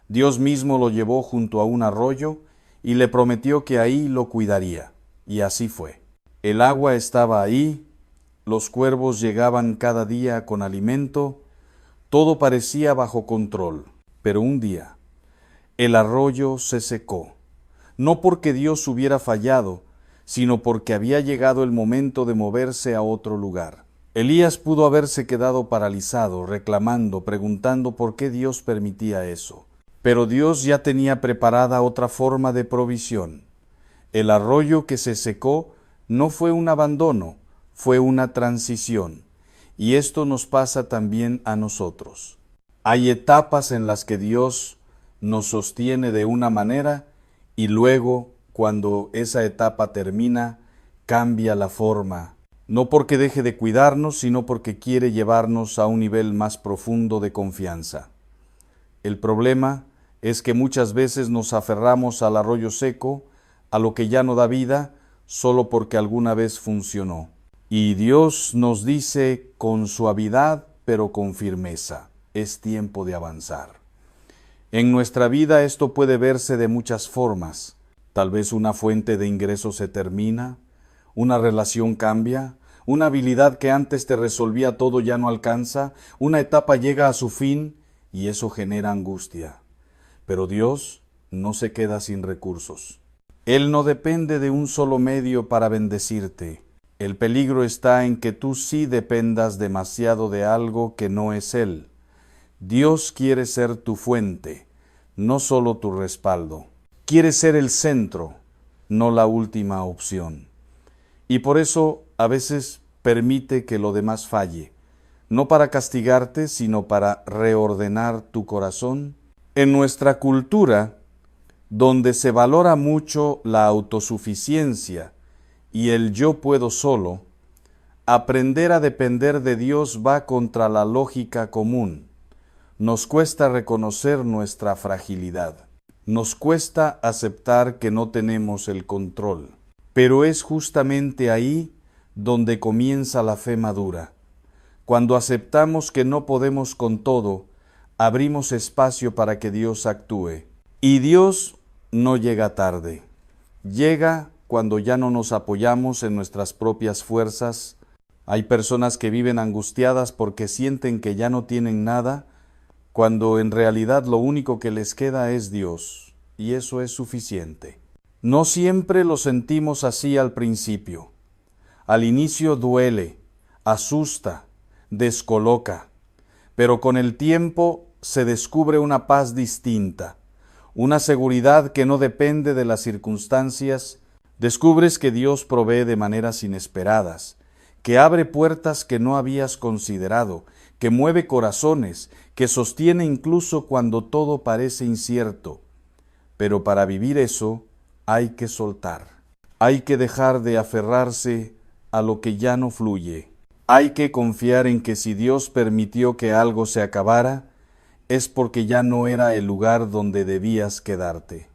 Dios mismo lo llevó junto a un arroyo y le prometió que ahí lo cuidaría, y así fue. El agua estaba ahí, los cuervos llegaban cada día con alimento, todo parecía bajo control, pero un día el arroyo se secó, no porque Dios hubiera fallado, sino porque había llegado el momento de moverse a otro lugar. Elías pudo haberse quedado paralizado, reclamando, preguntando por qué Dios permitía eso. Pero Dios ya tenía preparada otra forma de provisión. El arroyo que se secó no fue un abandono, fue una transición. Y esto nos pasa también a nosotros. Hay etapas en las que Dios nos sostiene de una manera y luego, cuando esa etapa termina, cambia la forma. No porque deje de cuidarnos, sino porque quiere llevarnos a un nivel más profundo de confianza. El problema es que muchas veces nos aferramos al arroyo seco, a lo que ya no da vida, solo porque alguna vez funcionó. Y Dios nos dice con suavidad, pero con firmeza, es tiempo de avanzar. En nuestra vida esto puede verse de muchas formas. Tal vez una fuente de ingresos se termina, una relación cambia, una habilidad que antes te resolvía todo ya no alcanza, una etapa llega a su fin y eso genera angustia. Pero Dios no se queda sin recursos. Él no depende de un solo medio para bendecirte. El peligro está en que tú sí dependas demasiado de algo que no es Él. Dios quiere ser tu fuente, no solo tu respaldo. Quiere ser el centro, no la última opción. Y por eso a veces permite que lo demás falle, no para castigarte, sino para reordenar tu corazón. En nuestra cultura, donde se valora mucho la autosuficiencia y el yo puedo solo, aprender a depender de Dios va contra la lógica común. Nos cuesta reconocer nuestra fragilidad. Nos cuesta aceptar que no tenemos el control. Pero es justamente ahí donde comienza la fe madura. Cuando aceptamos que no podemos con todo, abrimos espacio para que Dios actúe. Y Dios no llega tarde. Llega cuando ya no nos apoyamos en nuestras propias fuerzas, Hay personas que viven angustiadas porque sienten que ya no tienen nada, cuando en realidad lo único que les queda es Dios, y eso es suficiente. No siempre lo sentimos así al principio. Al inicio duele, asusta, descoloca, pero con el tiempo se descubre una paz distinta, una seguridad que no depende de las circunstancias. Descubres que Dios provee de maneras inesperadas, que abre puertas que no habías considerado, que mueve corazones, que sostiene incluso cuando todo parece incierto. Pero para vivir eso hay que soltar, hay que dejar de aferrarse a lo que ya no fluye. Hay que confiar en que si Dios permitió que algo se acabara, es porque ya no era el lugar donde debías quedarte.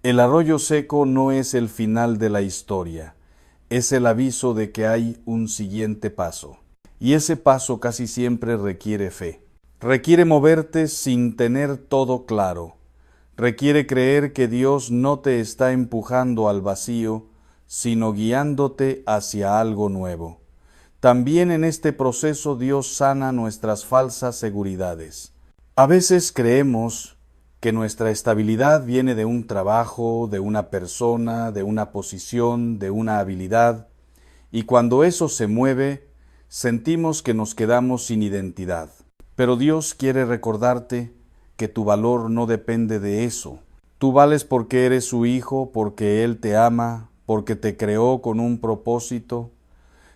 El arroyo seco no es el final de la historia, es el aviso de que hay un siguiente paso. Y ese paso casi siempre requiere fe. Requiere moverte sin tener todo claro. Requiere creer que Dios no te está empujando al vacío, sino guiándote hacia algo nuevo. También en este proceso Dios sana nuestras falsas seguridades. A veces creemos que nuestra estabilidad viene de un trabajo, de una persona, de una posición, de una habilidad, y cuando eso se mueve, sentimos que nos quedamos sin identidad. Pero Dios quiere recordarte que tu valor no depende de eso. Tú vales porque eres su hijo, porque Él te ama, porque te creó con un propósito.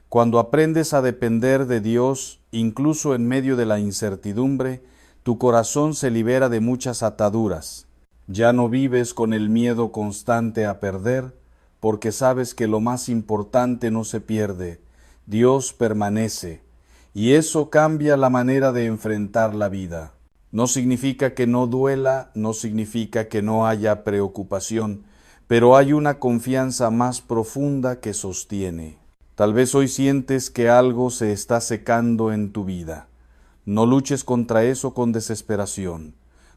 Cuando aprendes a depender de Dios, incluso en medio de la incertidumbre, tu corazón se libera de muchas ataduras. Ya no vives con el miedo constante a perder, porque sabes que lo más importante no se pierde, Dios permanece, y eso cambia la manera de enfrentar la vida. No significa que no duela, no significa que no haya preocupación, pero hay una confianza más profunda que sostiene. Tal vez hoy sientes que algo se está secando en tu vida. No luches contra eso con desesperación.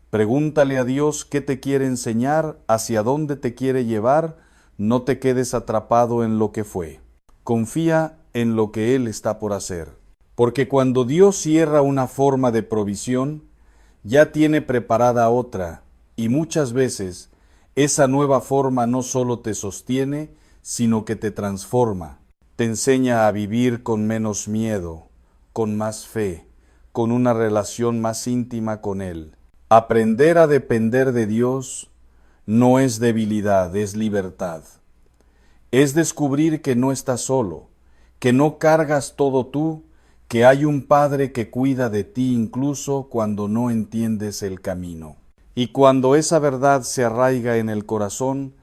Pregúntale a Dios qué te quiere enseñar, hacia dónde te quiere llevar. No te quedes atrapado en lo que fue. Confía en lo que Él está por hacer. Porque cuando Dios cierra una forma de provisión, ya tiene preparada otra, y muchas veces esa nueva forma no solo te sostiene, sino que te transforma. Te enseña a vivir con menos miedo, con más fe, con una relación más íntima con Él. Aprender a depender de Dios no es debilidad, es libertad. Es descubrir que no estás solo, que no cargas todo tú, que hay un Padre que cuida de ti incluso cuando no entiendes el camino. Y cuando esa verdad se arraiga en el corazón,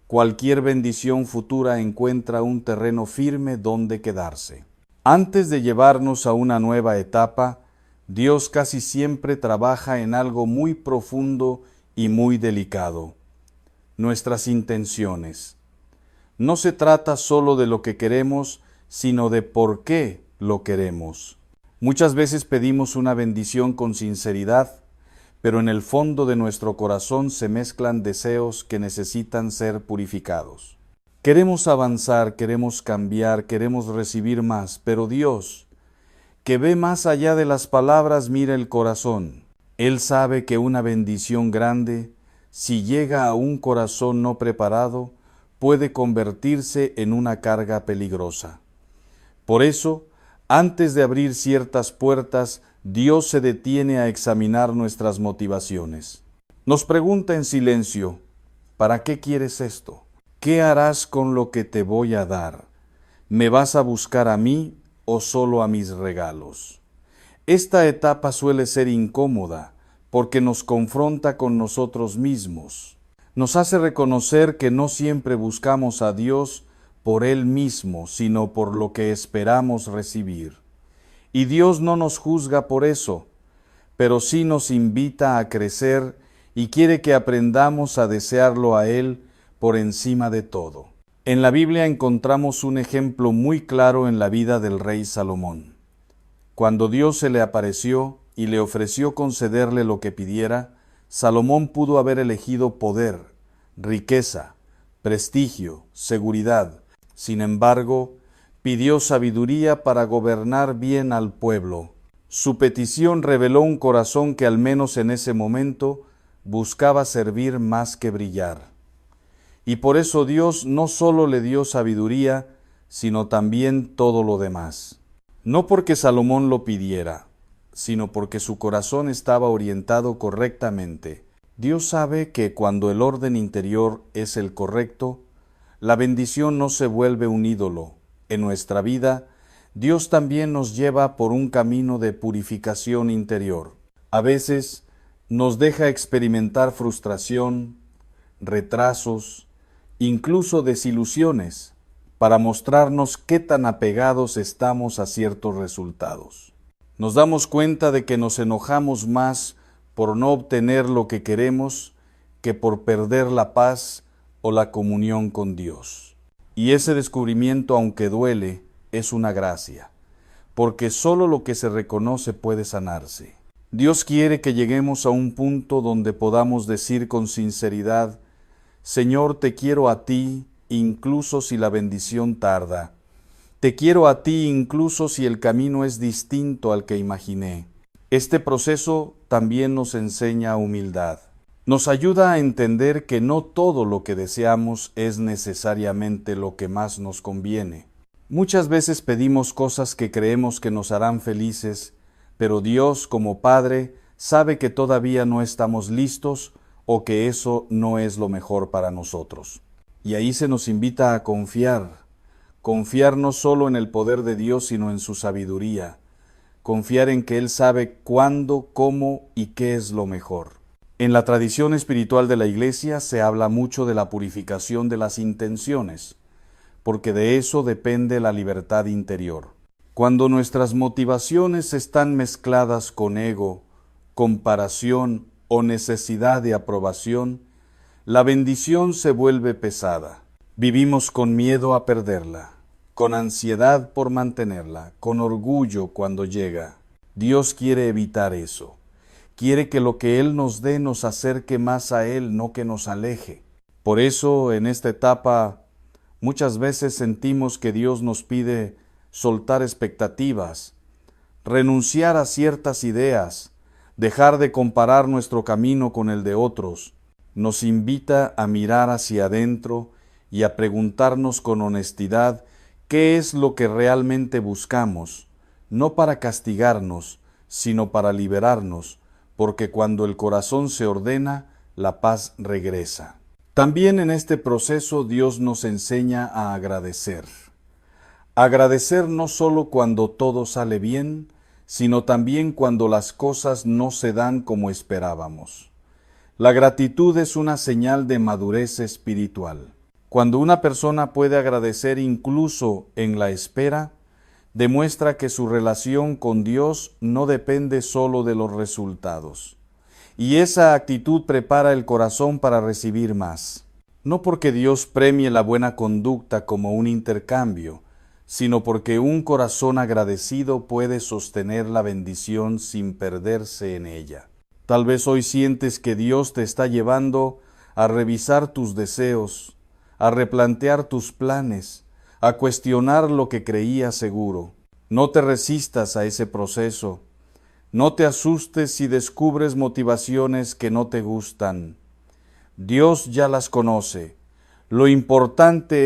cualquier bendición futura encuentra un terreno firme donde quedarse. Antes de llevarnos a una nueva etapa, Dios casi siempre trabaja en algo muy profundo y muy delicado: nuestras intenciones. No se trata solo de lo que queremos, sino de por qué lo queremos. Muchas veces pedimos una bendición con sinceridad, pero en el fondo de nuestro corazón se mezclan deseos que necesitan ser purificados. Queremos avanzar, queremos cambiar, queremos recibir más, pero Dios, que ve más allá de las palabras, mira el corazón. Él sabe que una bendición grande, si llega a un corazón no preparado, puede convertirse en una carga peligrosa. Por eso, antes de abrir ciertas puertas, Dios se detiene a examinar nuestras motivaciones. Nos pregunta en silencio: ¿para qué quieres esto? ¿Qué harás con lo que te voy a dar? ¿Me vas a buscar a mí o solo a mis regalos? Esta etapa suele ser incómoda porque nos confronta con nosotros mismos. Nos hace reconocer que no siempre buscamos a Dios por Él mismo, sino por lo que esperamos recibir. Y Dios no nos juzga por eso, pero sí nos invita a crecer y quiere que aprendamos a desearlo a Él por encima de todo. En la Biblia encontramos un ejemplo muy claro en la vida del rey Salomón. Cuando Dios se le apareció y le ofreció concederle lo que pidiera, Salomón pudo haber elegido poder, riqueza, prestigio, seguridad. Sin embargo, pidió sabiduría para gobernar bien al pueblo. Su petición reveló un corazón que al menos en ese momento buscaba servir más que brillar. Y por eso Dios no solo le dio sabiduría, sino también todo lo demás. No porque Salomón lo pidiera, sino porque su corazón estaba orientado correctamente. Dios sabe que cuando el orden interior es el correcto, la bendición no se vuelve un ídolo. En nuestra vida, Dios también nos lleva por un camino de purificación interior. A veces nos deja experimentar frustración, retrasos, incluso desilusiones, para mostrarnos qué tan apegados estamos a ciertos resultados. Nos damos cuenta de que nos enojamos más por no obtener lo que queremos que por perder la paz o la comunión con Dios. Y ese descubrimiento, aunque duele, es una gracia, porque solo lo que se reconoce puede sanarse. Dios quiere que lleguemos a un punto donde podamos decir con sinceridad: Señor, te quiero a ti, incluso si la bendición tarda. Te quiero a ti, incluso si el camino es distinto al que imaginé. Este proceso también nos enseña humildad. Nos ayuda a entender que no todo lo que deseamos es necesariamente lo que más nos conviene. Muchas veces pedimos cosas que creemos que nos harán felices, pero Dios, como Padre, sabe que todavía no estamos listos o que eso no es lo mejor para nosotros. Y ahí se nos invita a confiar no solo en el poder de Dios, sino en su sabiduría. Confiar en que Él sabe cuándo, cómo y qué es lo mejor. En la tradición espiritual de la Iglesia se habla mucho de la purificación de las intenciones, porque de eso depende la libertad interior. Cuando nuestras motivaciones están mezcladas con ego, comparación o necesidad de aprobación, la bendición se vuelve pesada. Vivimos con miedo a perderla, con ansiedad por mantenerla, con orgullo cuando llega. Dios quiere evitar eso. Quiere que lo que Él nos dé nos acerque más a Él, no que nos aleje. Por eso, en esta etapa, muchas veces sentimos que Dios nos pide soltar expectativas, renunciar a ciertas ideas, dejar de comparar nuestro camino con el de otros. Nos invita a mirar hacia adentro y a preguntarnos con honestidad qué es lo que realmente buscamos, no para castigarnos, sino para liberarnos, porque cuando el corazón se ordena, la paz regresa. También en este proceso Dios nos enseña a agradecer. Agradecer no solo cuando todo sale bien, sino también cuando las cosas no se dan como esperábamos. La gratitud es una señal de madurez espiritual. Cuando una persona puede agradecer incluso en la espera, demuestra que su relación con Dios no depende solo de los resultados. Y esa actitud prepara el corazón para recibir más. No porque Dios premie la buena conducta como un intercambio, sino porque un corazón agradecido puede sostener la bendición sin perderse en ella. Tal vez hoy sientes que Dios te está llevando a revisar tus deseos, a replantear tus planes, a cuestionar lo que creías seguro. No te resistas a ese proceso. No te asustes si descubres motivaciones que no te gustan. Dios ya las conoce. Lo importante